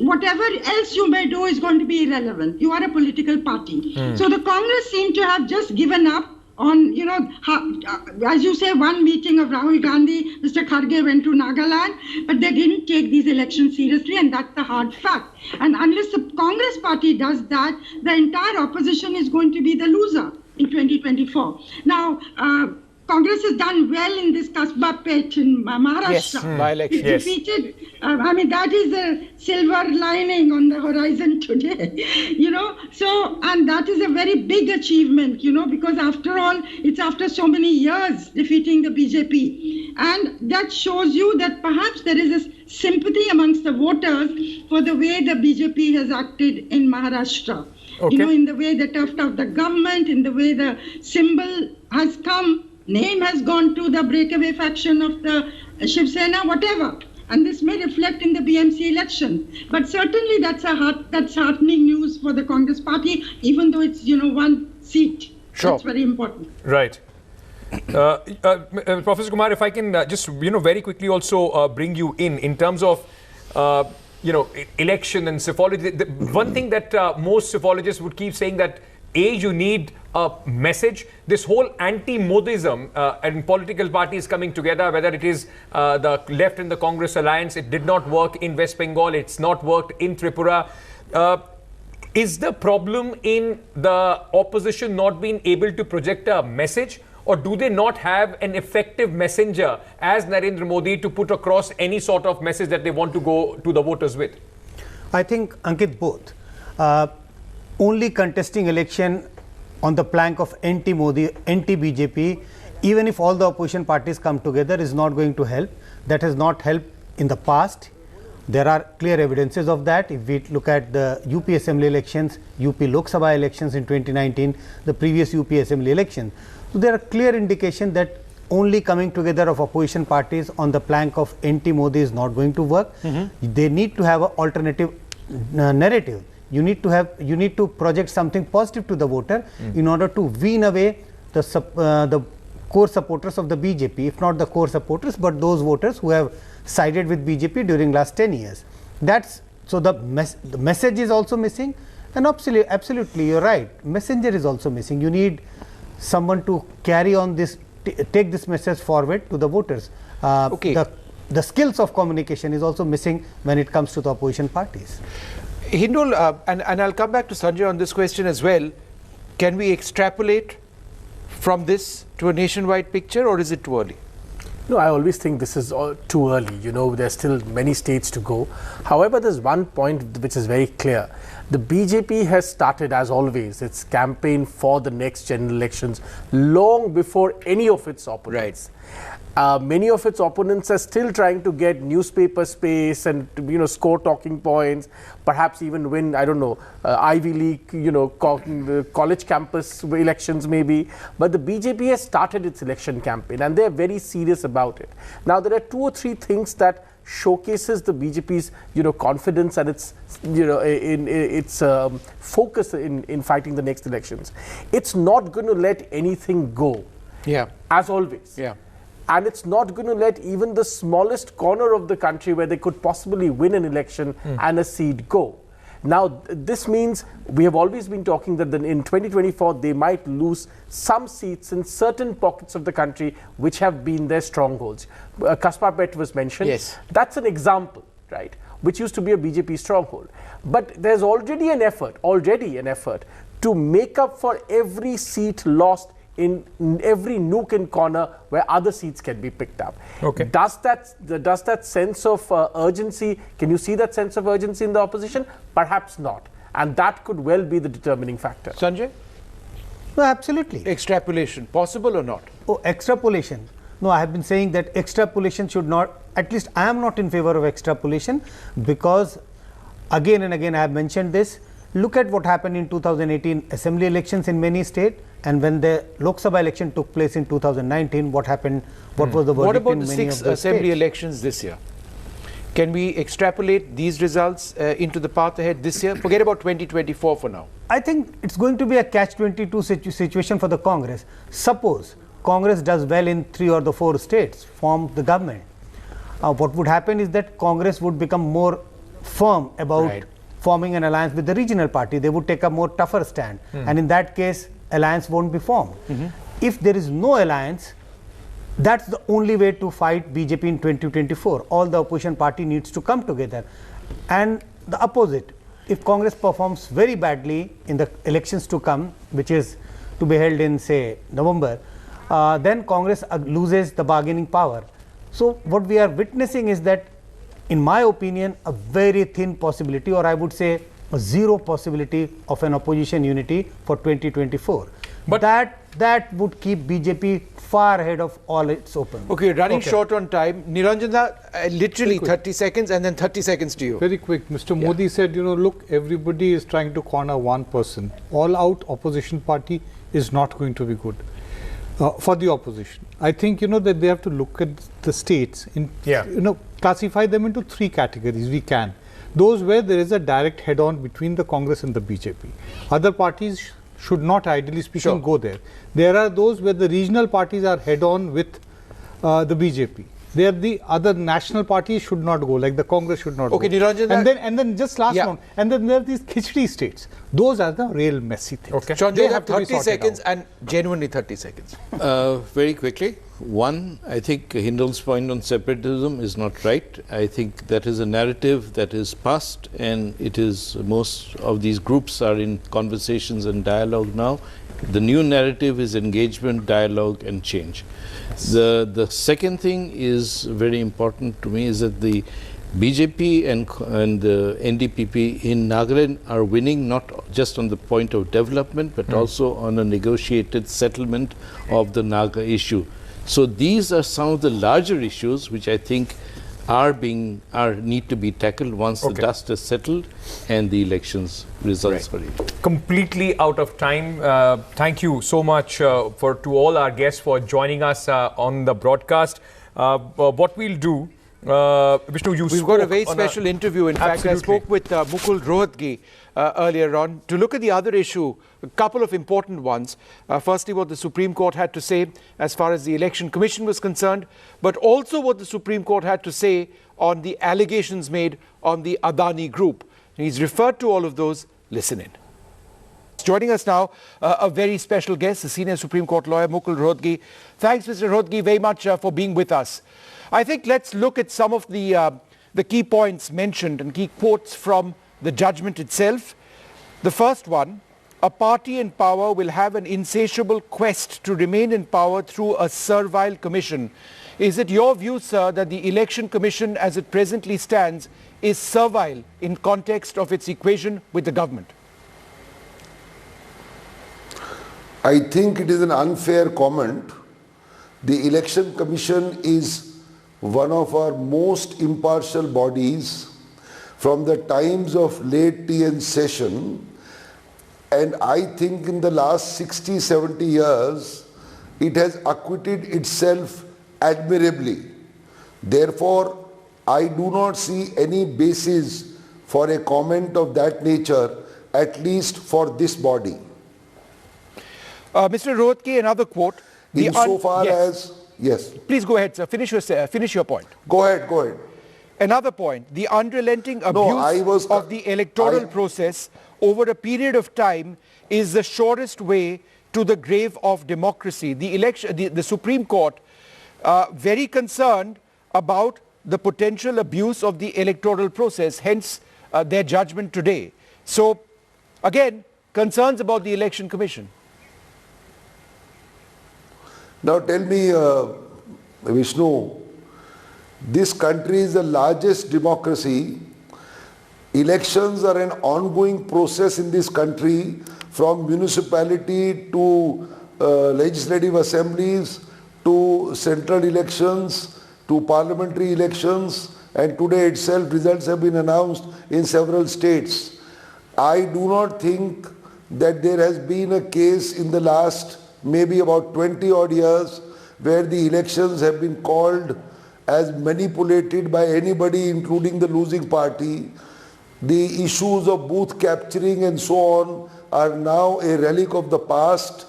[SPEAKER 13] whatever else you may do is going to be irrelevant. You are a political party. So the Congress seemed to have just given up on, as you say, one meeting of Rahul Gandhi, Mr. Kharge went to Nagaland, but they didn't take these elections seriously, and that's the hard fact. And unless the Congress party does that, the entire opposition is going to be the loser in 2024. Now, Congress has done well in this Kasba Pet in Maharashtra.
[SPEAKER 1] By-election.
[SPEAKER 13] It's defeated. That is a silver lining on the horizon today. And that is a very big achievement, because after all, it's after so many years defeating the BJP. And that shows you that perhaps there is a sympathy amongst the voters for the way the BJP has acted in Maharashtra.
[SPEAKER 2] Okay.
[SPEAKER 13] In the way the tuft of the government, in the way the symbol has come. Name has gone to the breakaway faction of the Shiv Sena, whatever. And this may reflect in the BMC election. But certainly that's heartening news for the Congress party, even though it's, 1 seat.
[SPEAKER 1] Sure.
[SPEAKER 13] That's very important.
[SPEAKER 2] Right. Professor Kumar, if I can just, very quickly also bring you in terms of, election and psephology. The one thing that most psephologists would keep saying that, you need a message. This whole anti-Modism and political parties coming together, whether it is the left and the Congress alliance, it did not work in West Bengal, it's not worked in Tripura. Is the problem in the opposition not being able to project a message, or do they not have an effective messenger as Narendra Modi to put across any sort of message that they want to go to the voters with?
[SPEAKER 6] I think, Ankit, both. Only contesting election on the plank of anti-Modi, anti-BJP, even if all the opposition parties come together, is not going to help. That has not helped in the past. There are clear evidences of that. If we look at the UP Assembly elections, UP Lok Sabha elections in 2019, the previous UP Assembly election. So there are clear indications that only coming together of opposition parties on the plank of anti-Modi is not going to work. They need to have an alternative narrative. You need to project something positive to the voter in order to wean away the core supporters of the BJP, if not the core supporters, but those voters who have sided with BJP during last 10 years. So the message is also missing, and absolutely you're right, messenger is also missing. You need someone to carry on this, take this message forward to the voters. the skills of communication is also missing when it comes to the opposition parties.
[SPEAKER 1] Hindol, and I'll come back to Sanjay on this question as well. Can we extrapolate from this to a nationwide picture, or is it too early?
[SPEAKER 9] No, I always think this is too early. You know, there's still many states to go. However, there's one point which is very clear. The BJP has started, as always, its campaign for the next general elections long before any of its opponents. Right. Many of its opponents are still trying to get newspaper space and, you know, score talking points, perhaps even win, I don't know, Ivy League, you know, college campus elections maybe. But the BJP has started its election campaign and they're very serious about it. Now, there are 2 or 3 things that showcases the BJP's, you know, confidence and its, you know, in its focus in fighting the next elections. It's not going to let anything go. Yeah. As always. Yeah. And it's not going to let even the smallest corner of the country where they could possibly win an election and a seat go. Now, this means we have always been talking that in 2024 they might lose some seats in certain pockets of the country which have been their strongholds. Kasparpet was mentioned. Yes. That's an example, right, which used to be a BJP stronghold. But there's already an effort to make up for every seat lost in every nook and corner where other seats can be picked up. Okay. Does that sense of urgency, can you see that sense of urgency in the opposition? Perhaps not. And that could well be the determining factor.
[SPEAKER 1] Sanjay?
[SPEAKER 6] No, absolutely.
[SPEAKER 1] Extrapolation, possible or not?
[SPEAKER 6] Oh, extrapolation. No, I have been saying that extrapolation should not, at least I am not in favor of extrapolation, because again and again I have mentioned this. Look at what happened in 2018 assembly elections in many states, and when the Lok Sabha election took place in 2019, what happened? What was the verdict in many of the states?
[SPEAKER 1] What about the 6 assembly elections this year? Can we extrapolate these results into the path ahead this year? Forget about 2024 for now.
[SPEAKER 6] I think it's going to be a catch-22 situation for the Congress. Suppose Congress does well in 3 or the 4 states, form the government. What would happen is that Congress would become more firm about forming an alliance with the regional party. They would take a more tougher stand. And in that case, alliance won't be formed. If there is no alliance, that's the only way to fight BJP in 2024. All the opposition party needs to come together. And the opposite, if Congress performs very badly in the elections to come, which is to be held in, say, November, then Congress loses the bargaining power. So what we are witnessing is that, in my opinion, a very thin possibility, or I would say a zero possibility of an opposition unity for 2024. But that would keep BJP far ahead of all its opponents.
[SPEAKER 1] Okay, running short on time. Niranjana, literally 30 seconds and then 30 seconds to you.
[SPEAKER 10] Very quick. Mr. Modi said, you know, look, everybody is trying to corner one person. All out opposition party is not going to be good for the opposition. I think, you know, that they have to look at the states, in, you know, classify them into 3 categories. We can. Those where there is a direct head-on between the Congress and the BJP. Other parties should not, ideally speaking, go there. There are those where the regional parties are head-on with the BJP. There the other national parties should not go, like the Congress should not go.
[SPEAKER 1] Niranjana.
[SPEAKER 10] And then just last one. And then there are these khichdi states. Those are the real messy things.
[SPEAKER 1] Okay. Sean, you have 30 seconds and genuinely 30 seconds.
[SPEAKER 3] Very quickly. One, I think Hindal's point on separatism is not right. I think that is a narrative that is past, and it is, most of these groups are in conversations and dialogue now. The new narrative is engagement, dialogue and change. The second thing is very important to me, is that the BJP and the NDTV in Nagaland are winning not just on the point of development, but also on a negotiated settlement of the Naga issue. So these are some of the larger issues which I think need to be tackled once the dust is settled and the elections results are in.
[SPEAKER 2] Completely out of time. Thank you so much to all our guests for joining us on the broadcast. What we'll do, Vishnu,
[SPEAKER 1] we've got a very special interview. In fact, I spoke with Mukul Rohatgi earlier on to look at the other issue, a couple of important ones. Firstly, what the Supreme Court had to say as far as the Election Commission was concerned, but also what the Supreme Court had to say on the allegations made on the Adani group. He's referred to all of those. Listen in. Joining us now, a very special guest, the senior Supreme Court lawyer, Mukul Rohatgi. Thanks, Mr. Rohatgi, very much for being with us. I think let's look at some of the key points mentioned and key quotes from the judgment itself. The first one, a party in power will have an insatiable quest to remain in power through a servile commission. Is it your view, sir, that the Election Commission as it presently stands is servile in context of its equation with the government?
[SPEAKER 14] I think it is an unfair comment. The Election Commission is one of our most impartial bodies from the times of late TN session, and I think in the last 60, 70 years, it has acquitted itself admirably. Therefore, I do not see any basis for a comment of that nature, at least for this body.
[SPEAKER 1] Mr. Rohatgi, another quote.
[SPEAKER 14] Insofar as, yes.
[SPEAKER 1] Please go ahead, sir. Finish your point.
[SPEAKER 14] Go ahead.
[SPEAKER 1] Another point. The unrelenting abuse of the electoral process over a period of time is the surest way to the grave of democracy. The Supreme Court very concerned about the potential abuse of the electoral process, hence their judgment today. So, again, concerns about the Election Commission.
[SPEAKER 14] Now tell me, Vishnu, this country is the largest democracy. Elections are an ongoing process in this country, from municipality to legislative assemblies to central elections to parliamentary elections, and today itself results have been announced in several states. I do not think that there has been a case in the last maybe about 20 odd years where the elections have been called as manipulated by anybody, including the losing party. The issues of booth capturing and so on are now a relic of the past,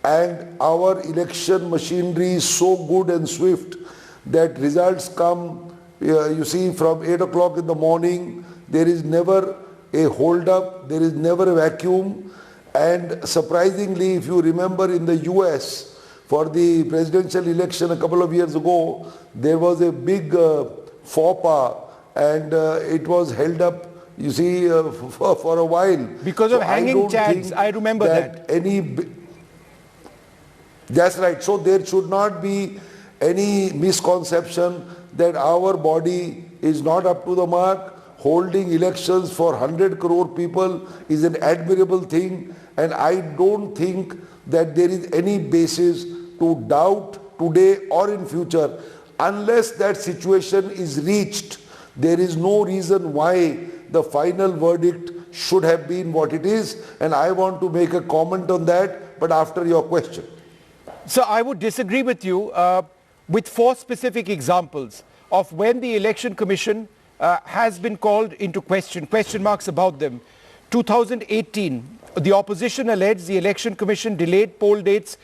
[SPEAKER 14] and our election machinery is so good and swift that results come, you see, from 8 o'clock in the morning. There is never a hold-up, there is never a vacuum. And surprisingly, if you remember, in the US, for the presidential election a couple of years ago, there was a big faux pas, and it was held up, you see, for a while.
[SPEAKER 1] Because of hanging chads, I remember that.
[SPEAKER 14] That's right. So there should not be any misconception that our body is not up to the mark. Holding elections for 100 crore people is an admirable thing, and I don't think that there is any basis to doubt today or in future. Unless that situation is reached, there is no reason why the final verdict should have been what it is, and I want to make a comment on that, but after your question.
[SPEAKER 1] So I would disagree with you with 4 specific examples of when the Election Commission has been called into question marks about them. 2018, the opposition alleged the Election Commission delayed poll dates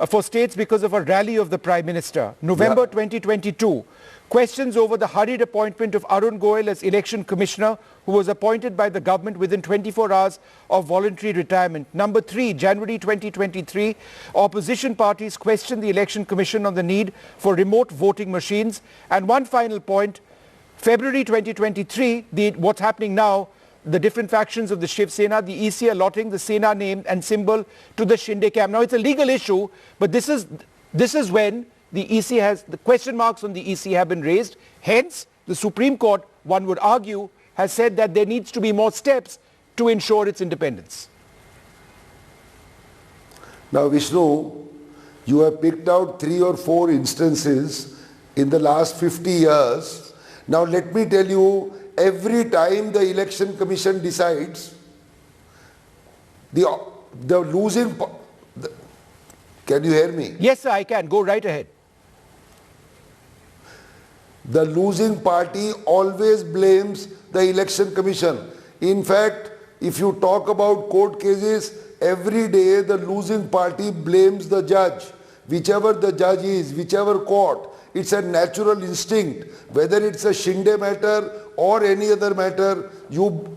[SPEAKER 1] for states because of a rally of the Prime Minister. November 2022, questions over the hurried appointment of Arun Goel as Election Commissioner, who was appointed by the government within 24 hours of voluntary retirement. Number 3, January 2023, opposition parties questioned the Election Commission on the need for remote voting machines. And one final point, February 2023, what's happening now, the different factions of the Shiv Sena, the EC allotting the Sena name and symbol to the Shinde camp. Now, it's a legal issue, but this is when the EC the question marks on the EC have been raised. Hence, the Supreme Court, one would argue, has said that there needs to be more steps to ensure its independence.
[SPEAKER 14] Now, Vishnu, you have picked out 3 or 4 instances in the last 50 years. Now, let me tell you, every time the Election Commission decides, the losing... Can you hear me?
[SPEAKER 1] Yes, sir, I can. Go right ahead.
[SPEAKER 14] The losing party always blames the Election Commission. In fact, if you talk about court cases, every day the losing party blames the judge. Whichever the judge is, whichever court, It's a natural instinct. Whether it's a Shinde matter or any other matter,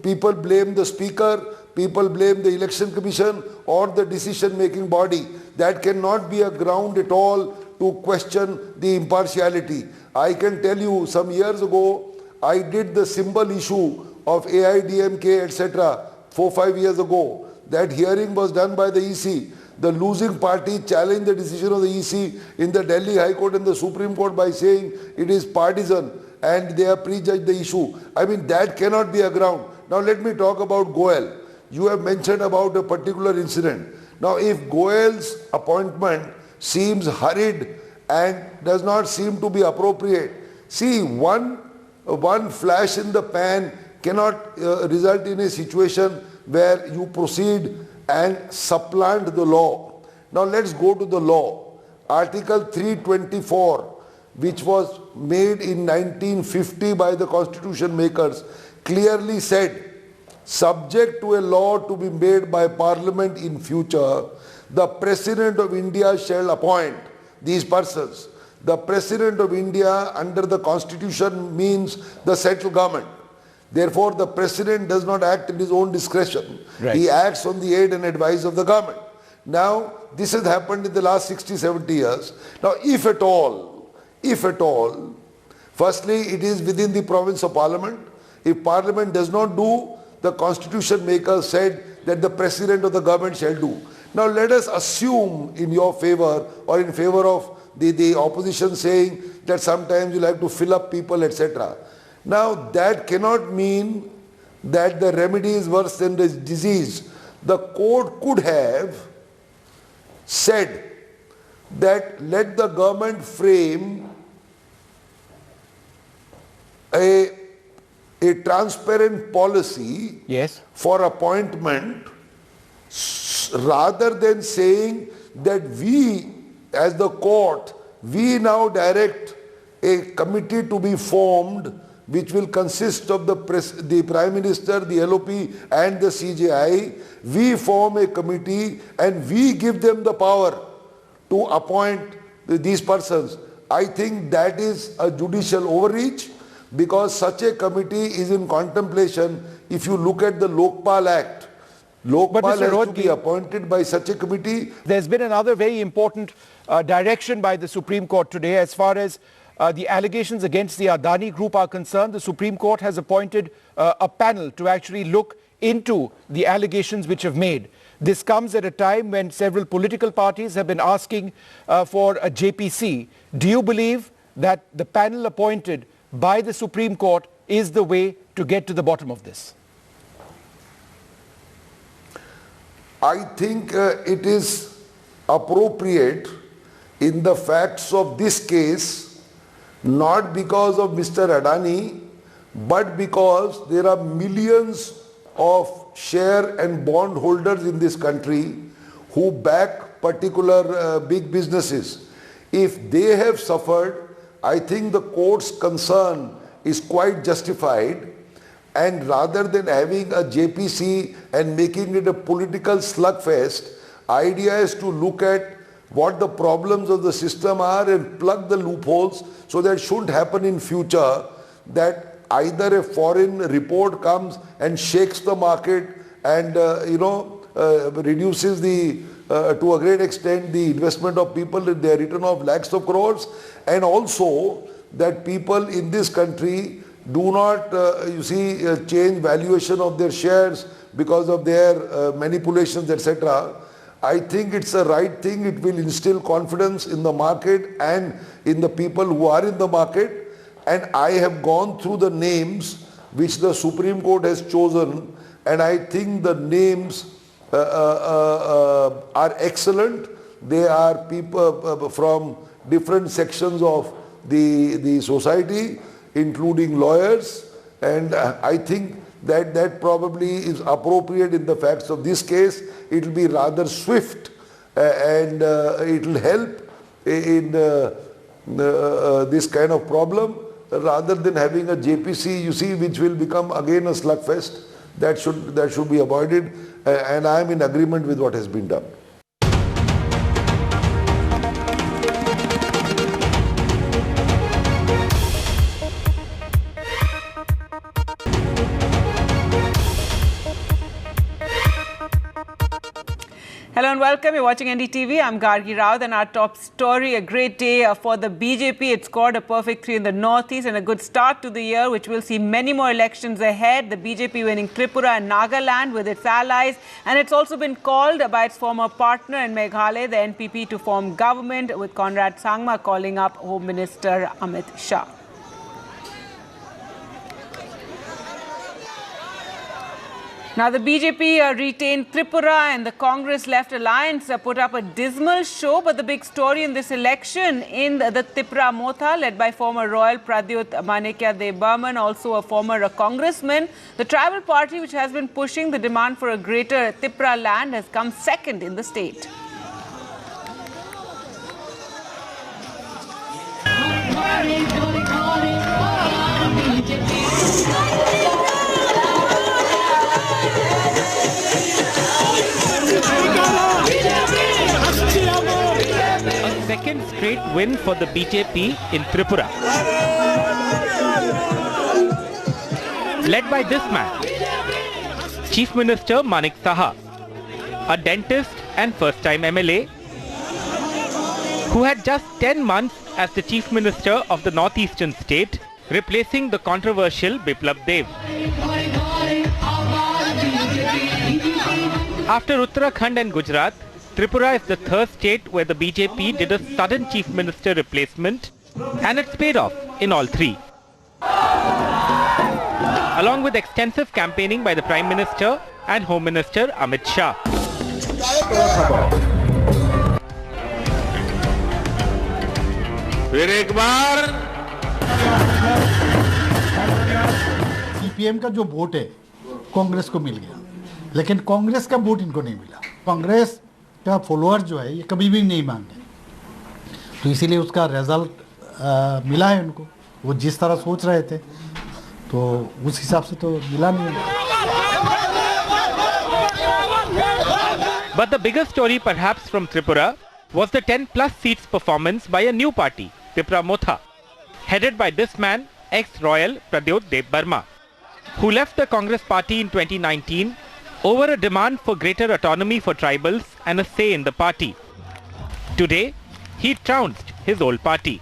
[SPEAKER 14] people blame the speaker, people blame the election commission or the decision-making body. That cannot be a ground at all to question the impartiality. I can tell you, some years ago, I did the symbol issue of AIDMK, etc. 4-5 years ago. That hearing was done by the EC. The losing party challenged the decision of the EC in the Delhi High Court and the Supreme Court by saying it is partisan and they have prejudged the issue. I mean, that cannot be a ground. Now let me talk about Goel. You have mentioned about a particular incident. Now if Goel's appointment seems hurried and does not seem to be appropriate, see, one flash in the pan cannot result in a situation where you proceed and supplant the law. Now let's go to the law. Article 324, which was made in 1950 by the constitution makers, clearly said, subject to a law to be made by Parliament in future, the President of India shall appoint these persons. The President of India under the Constitution means the central government. Therefore, the President does not act in his own discretion. Right. He acts on the aid and advice of the government. Now, this has happened in the last 60-70 years. Now, if at all, firstly, it is within the province of Parliament. If Parliament does not do, the Constitution makers said that the President of the government shall do. Now, let us assume in your favor or in favor of the opposition saying that sometimes you like to fill up people, etc. Now, that cannot mean that the remedy is worse than the disease. The court could have said that let the government frame a transparent policy for appointment, rather than saying that we, as the court, we now direct a committee to be formed which will consist of the Prime Minister, the LOP and the CJI. We form a committee and we give them the power to appoint these persons. I think that is a judicial overreach, because such a committee is in contemplation. If you look at the Lokpal Act, Lokpal has to be appointed by such a committee.
[SPEAKER 1] There's been another very important direction by the Supreme Court today as far as the allegations against the Adani group are concerned. The Supreme Court has appointed a panel to actually look into the allegations which have made. This comes at a time when several political parties have been asking for a JPC. Do you believe that the panel appointed by the Supreme Court is the way to get to the bottom of this?
[SPEAKER 14] I think it is appropriate in the facts of this case, not because of Mr. Adani, but because there are millions of share and bond holders in this country who back particular big businesses. If they have suffered, I think the court's concern is quite justified, and rather than having a JPC and making it a political slugfest, idea is to look at what the problems of the system are and plug the loopholes, so that shouldn't happen in future that either a foreign report comes and shakes the market and reduces to a great extent the investment of people in their return of lakhs of crores, and also that people in this country do not change valuation of their shares because of their manipulations, etc. I think it's a right thing. It will instill confidence in the market and in the people who are in the market. And I have gone through the names which the Supreme Court has chosen, and I think the names are excellent. They are people from different sections of the society, including lawyers, and I think that probably is appropriate in the facts of this case. It will be rather swift and it will help in this kind of problem, rather than having a JPC, which will become again a slugfest. That should be avoided, and I am in agreement with what has been done.
[SPEAKER 15] Hello and welcome. You're watching NDTV. I'm Gargi Rao. And our top story, a great day for the BJP. It scored a perfect 3 in the northeast and a good start to the year, which will see many more elections ahead. The BJP winning Tripura and Nagaland with its allies. And it's also been called by its former partner in Meghalaya, the NPP, to form government, with Conrad Sangma calling up Home Minister Amit Shah. Now, the BJP retained Tripura and the Congress-left alliance put up a dismal show. But the big story in this election in the Tripura Motha, led by former Royal Pradyut Manekya Dev-Burman, also a former congressman. The tribal party, which has been pushing the demand for a greater Tripura land, has come second in the state.
[SPEAKER 16] Second straight win for the BJP in Tripura. Led by this man, Chief Minister Manik Saha, a dentist and first-time MLA, who had just 10 months as the Chief Minister of the northeastern state, replacing the controversial Biplab Dev. After Uttarakhand and Gujarat, Tripura is the third state where the BJP did a sudden Chief Minister replacement, and it's paid off in all three. Along with extensive campaigning by the Prime Minister and Home Minister Amit Shah.
[SPEAKER 17] फिर एक बार
[SPEAKER 18] CPM का जो vote है कांग्रेस को मिल गया, लेकिन कांग्रेस का vote इनको नहीं मिला। कांग्रेस का फॉलोअर जो है ये कभी भी नहीं मांगे, तो इसीलिए उसका रिजल्ट मिला है उनको। वो जिस तरह सोच रहे थे तो उस हिसाब से तो मिला नहीं।
[SPEAKER 16] But the bigger story perhaps from Tripura was the 10+ seats performance by a new party, Tripura Motha, headed by this man, ex-royal Pradyut Dev-Burman, who left the Congress party in 2019 over a demand for greater autonomy for tribals and a say in the party. Today, he trounced his old party.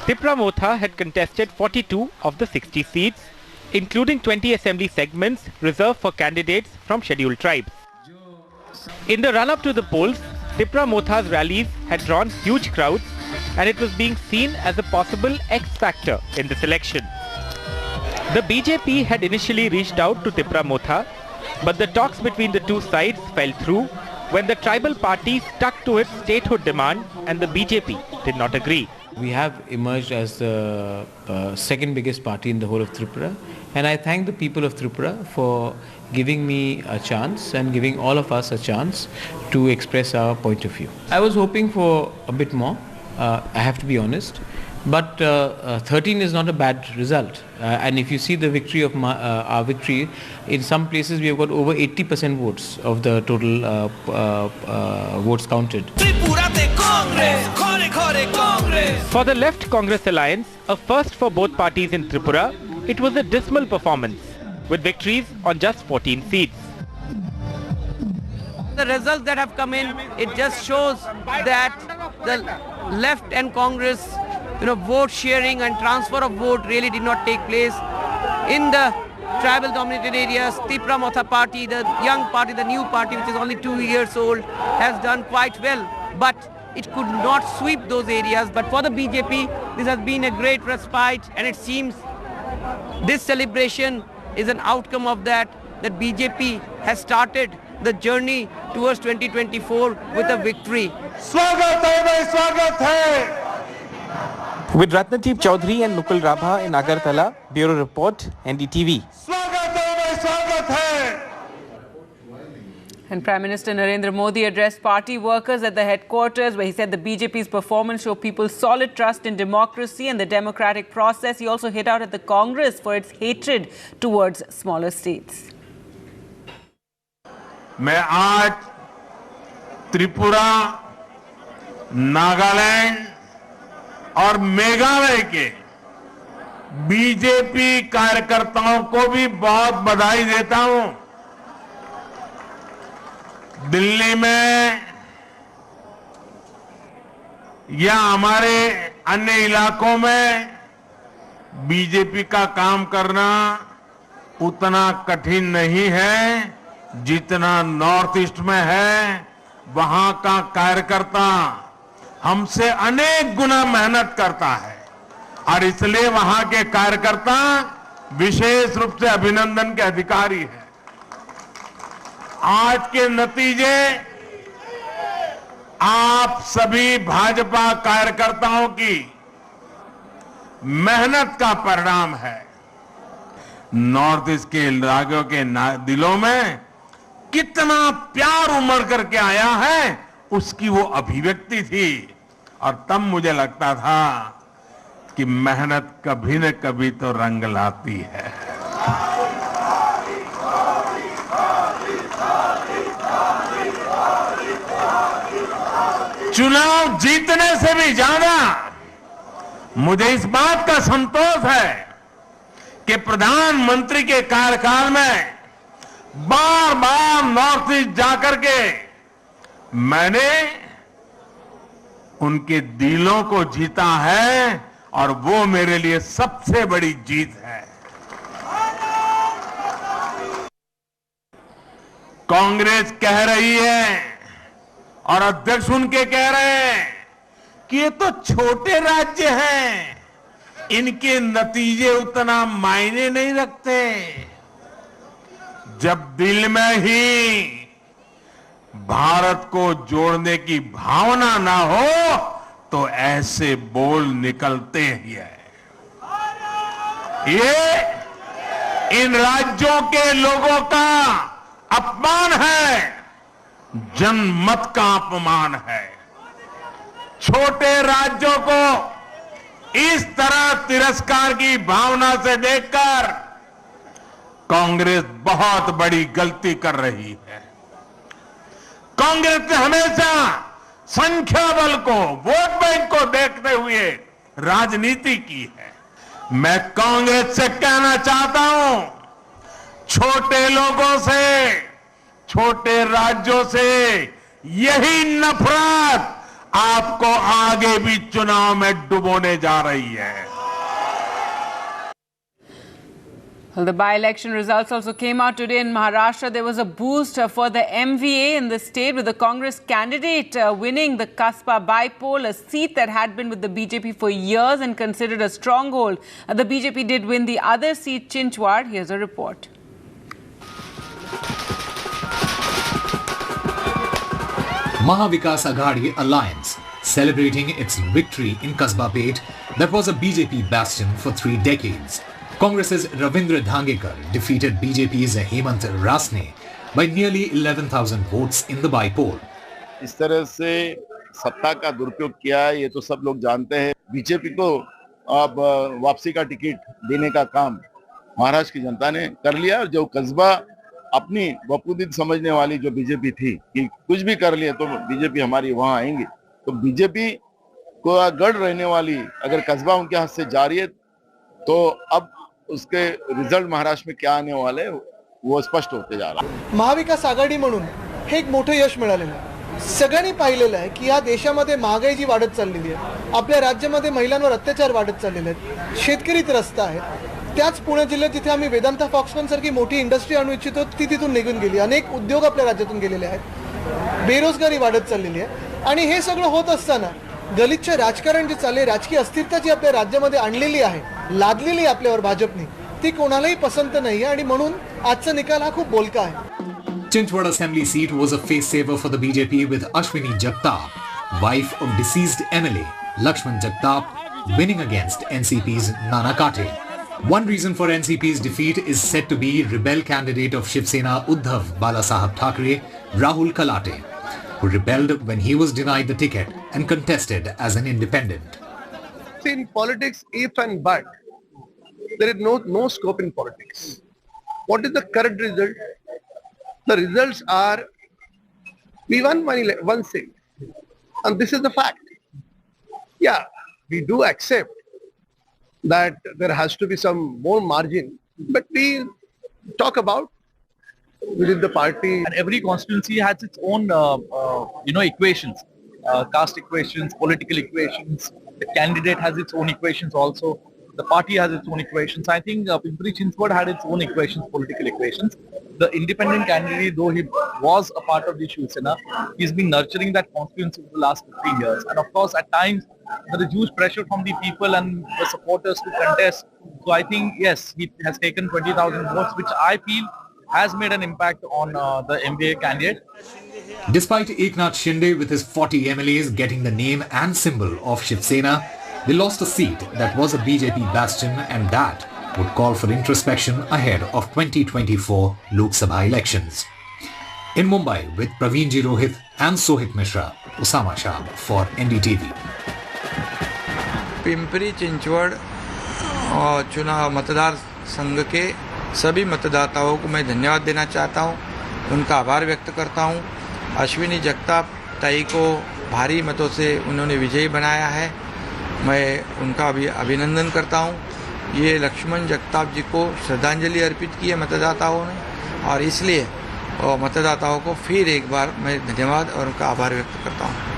[SPEAKER 16] Tripura Motha had contested 42 of the 60 seats, including 20 assembly segments reserved for candidates from scheduled tribes. In the run-up to the polls, Tripura Motha's rallies had drawn huge crowds, and it was being seen as a possible X-factor in this election. The BJP had initially reached out to Tripura Motha, but the talks between the two sides fell through when the tribal party stuck to its statehood demand and the BJP did not agree.
[SPEAKER 19] We have emerged as the second biggest party in the whole of Tripura, and I thank the people of Tripura for giving me a chance and giving all of us a chance to express our point of view. I was hoping for a bit more, I have to be honest, but 13 is not a bad result. And if you see the victory of our victory, in some places we have got over 80% votes of the total votes counted.
[SPEAKER 16] For the Left Congress alliance, a first for both parties in Tripura, it was a dismal performance, with victories on just 14 seats.
[SPEAKER 20] The results that have come in, it just shows that the left and Congress, vote sharing and transfer of vote really did not take place. In the tribal dominated areas, Tripura Motha party, the young party, the new party, which is only 2 years old, has done quite well. But it could not sweep those areas. But for the BJP, this has been a great respite, and it seems this celebration is an outcome of that BJP has started the journey towards 2024 with a victory.
[SPEAKER 16] With Ratnadeep Chaudhary and Nukul Rabha in Agartala, Bureau Report, NDTV.
[SPEAKER 15] And Prime Minister Narendra Modi addressed party workers at the headquarters, where he said the BJP's performance showed people solid trust in democracy and the democratic process. He also hit out at the Congress for its hatred towards smaller states.
[SPEAKER 17] मैं आज त्रिपुरा, नागालैंड और मेघालय के BJP कार्यकर्ताओं को भी बहुत बधाई देता हूं। दिल्ली में या हमारे अन्य इलाकों में बीजेपी का काम करना उतना कठिन नहीं है जितना नॉर्थ ईस्ट में है। वहां का कार्यकर्ता हमसे अनेक गुना मेहनत करता है और इसलिए वहां के कार्यकर्ता विशेष रूप से अभिनंदन के अधिकारी हैं। आज के नतीजे आप सभी भाजपा कार्यकर्ताओं की मेहनत का परिणाम है। नॉर्थ ईस्ट के राज्यों के दिलों में कितना प्यार उमड़ करके आया है उसकी वो अभिव्यक्ति थी। और तब मुझे लगता था कि मेहनत कभी न कभी तो रंग लाती है। चुनाव जीतने से भी ज्यादा मुझे इस बात का संतोष है कि प्रधानमंत्री के कार्यकाल में बार बार नॉर्थ ईस्ट जाकर के मैंने उनके दिलों को जीता है और वो मेरे लिए सबसे बड़ी जीत है। कांग्रेस कह रही है और अध्यक्ष उनके कह रहे हैं कि ये तो छोटे राज्य हैं, इनके नतीजे उतना मायने नहीं रखते। जब दिल में ही भारत को जोड़ने की भावना ना हो तो ऐसे बोल निकलते ही है। ये इन राज्यों के लोगों का अपमान है, जनमत का अपमान है। छोटे राज्यों को इस तरह तिरस्कार की भावना से देखकर कांग्रेस बहुत बड़ी गलती कर रही है। कांग्रेस ने हमेशा संख्या बल को, वोट बैंक को देखते हुए राजनीति की है। मैं कांग्रेस से कहना चाहता हूं, छोटे लोगों से, छोटे राज्यों से यही नफरत आपको आगे भी चुनाव में डुबोने जा रही है।
[SPEAKER 15] Well, the by-election results also came out today in Maharashtra. There was a boost for the MVA in the state with the Congress candidate winning the Kaspa by-poll, a seat that had been with the BJP for years and considered a stronghold. The BJP did win the other seat, Chinchwad. Here's a report.
[SPEAKER 21] Mahavikas Aghadi Alliance celebrating its victory in Kasba Peth that was a BJP bastion for 3 decades. Congress's Ravindra Dhangekar defeated BJP's Hemant Rasne by nearly 11,000 votes in the by-poll.
[SPEAKER 22] इस तरह से सत्ता का दुरुपयोग किया है ये तो सब लोग जानते हैं। बीजेपी को अब वापसी का टिकट देने का काम महाराष्ट्र की जनता ने कर लिया। जो कस्बा अपनी वपूदित समझने वाली जो बीजेपी थी कि कुछ भी कर लिए तो बीजेपी हमारी वहां आएंगी, तो बीजेपी को गढ़ रहने वाली अगर कस्बा उनके हाथ से जा रही है तो अब उसके रिझल्ट महाराष्ट्र में क्या आने वाले वो स्पष्ट होते जा रहा है।
[SPEAKER 23] महाविकास आघाडी म्हणून हे एक मोठं यश मिळालेलं आहे। सगळ्यांनी पाहिलेलं आहे की या देशामध्ये महागाई जी वाढत चाललेली आहे, आपल्या राज्यामध्ये महिलांवर अत्याचार वाढत चाललेले आहेत, शेतकरी त्रस्त आहेत। त्याच पुणे जिल्ह्यात जिथे आम्ही वेदांता फॉक्सकॉन सारखी मोठी इंडस्ट्री आणू इच्छितो ती तिथून निघून गेली, अनेक उद्योग आपल्या राज्यातून गेलेले आहेत, बेरोजगारी वाढत चाललेली आहे। आणि हे सगळं होत असताना गलिच्छ राजकारण जे चालले, राजकीय अस्थिरता जी आपल्या राज्यामध्ये आणलेली आहे, लादलेली आपल्यावर भाजपने, ती कोणालाही पसंत नाही आणि म्हणून आजचा निकाल हा खूप बोलका आहे।
[SPEAKER 21] Chinchwad Assembly seat was a face saver for the BJP with Ashwini Jagtap, wife of deceased MLA Lakshman Jagtap, winning against NCP's Nana Kate. One reason for NCP's defeat is said to be rebel candidate of Shiv Sena Uddhav Balasaheb Thackeray, Rahul Kalate, who rebelled when he was denied the ticket and contested as an independent.
[SPEAKER 24] In politics, if and but, there is no scope in politics. What is the current result? The results are, we won one seat, and this is the fact. Yeah, we do accept that there has to be some more margin, but we talk about within the party.
[SPEAKER 4] And every constituency has its own, equations, caste equations, political equations. The candidate has its own equations also. The party has its own equations. I think Pimpri-Chinchwad had its own equations, political equations. The independent candidate, though he was a part of the Shiv Sena, he's been nurturing that constituency for the last 15 years. And of course, at times, there is huge pressure from the people and the supporters to contest. So I think, yes, he has taken 20,000 votes, which I feel has made an impact on the MBA candidate.
[SPEAKER 21] Despite Eknath Shinde with his 40 MLAs getting the name and symbol of Shiv Sena, they lost a seat that was a BJP bastion, and that would call for introspection ahead of 2024 Lok Sabha elections. In Mumbai with Praveen Ji Rohit and Sohit Mishra, Usama Shah for NDTV.
[SPEAKER 5] Pimpri Chinchwad चुनाव मतदार संघ के सभी मतदाताओं को मैं धन्यवाद देना चाहता हूं, उनका आभार व्यक्त करता हूं। अश्विनी जगताप ताई को भारी मतों से उन्होंने विजयी बनाया है, मैं उनका भी अभिनंदन करता हूं। ये लक्ष्मण जगताप जी को श्रद्धांजलि अर्पित की है मतदाताओं ने, और इसलिए मतदाताओं को फिर एक बार मैं धन्यवाद और उनका आभार व्यक्त करता हूं।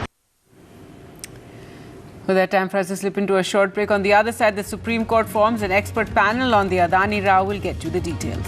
[SPEAKER 15] Well, that time for us to slip into a short break. On the other side, the Supreme Court forms an expert panel on the Adani row. We'll get you the details.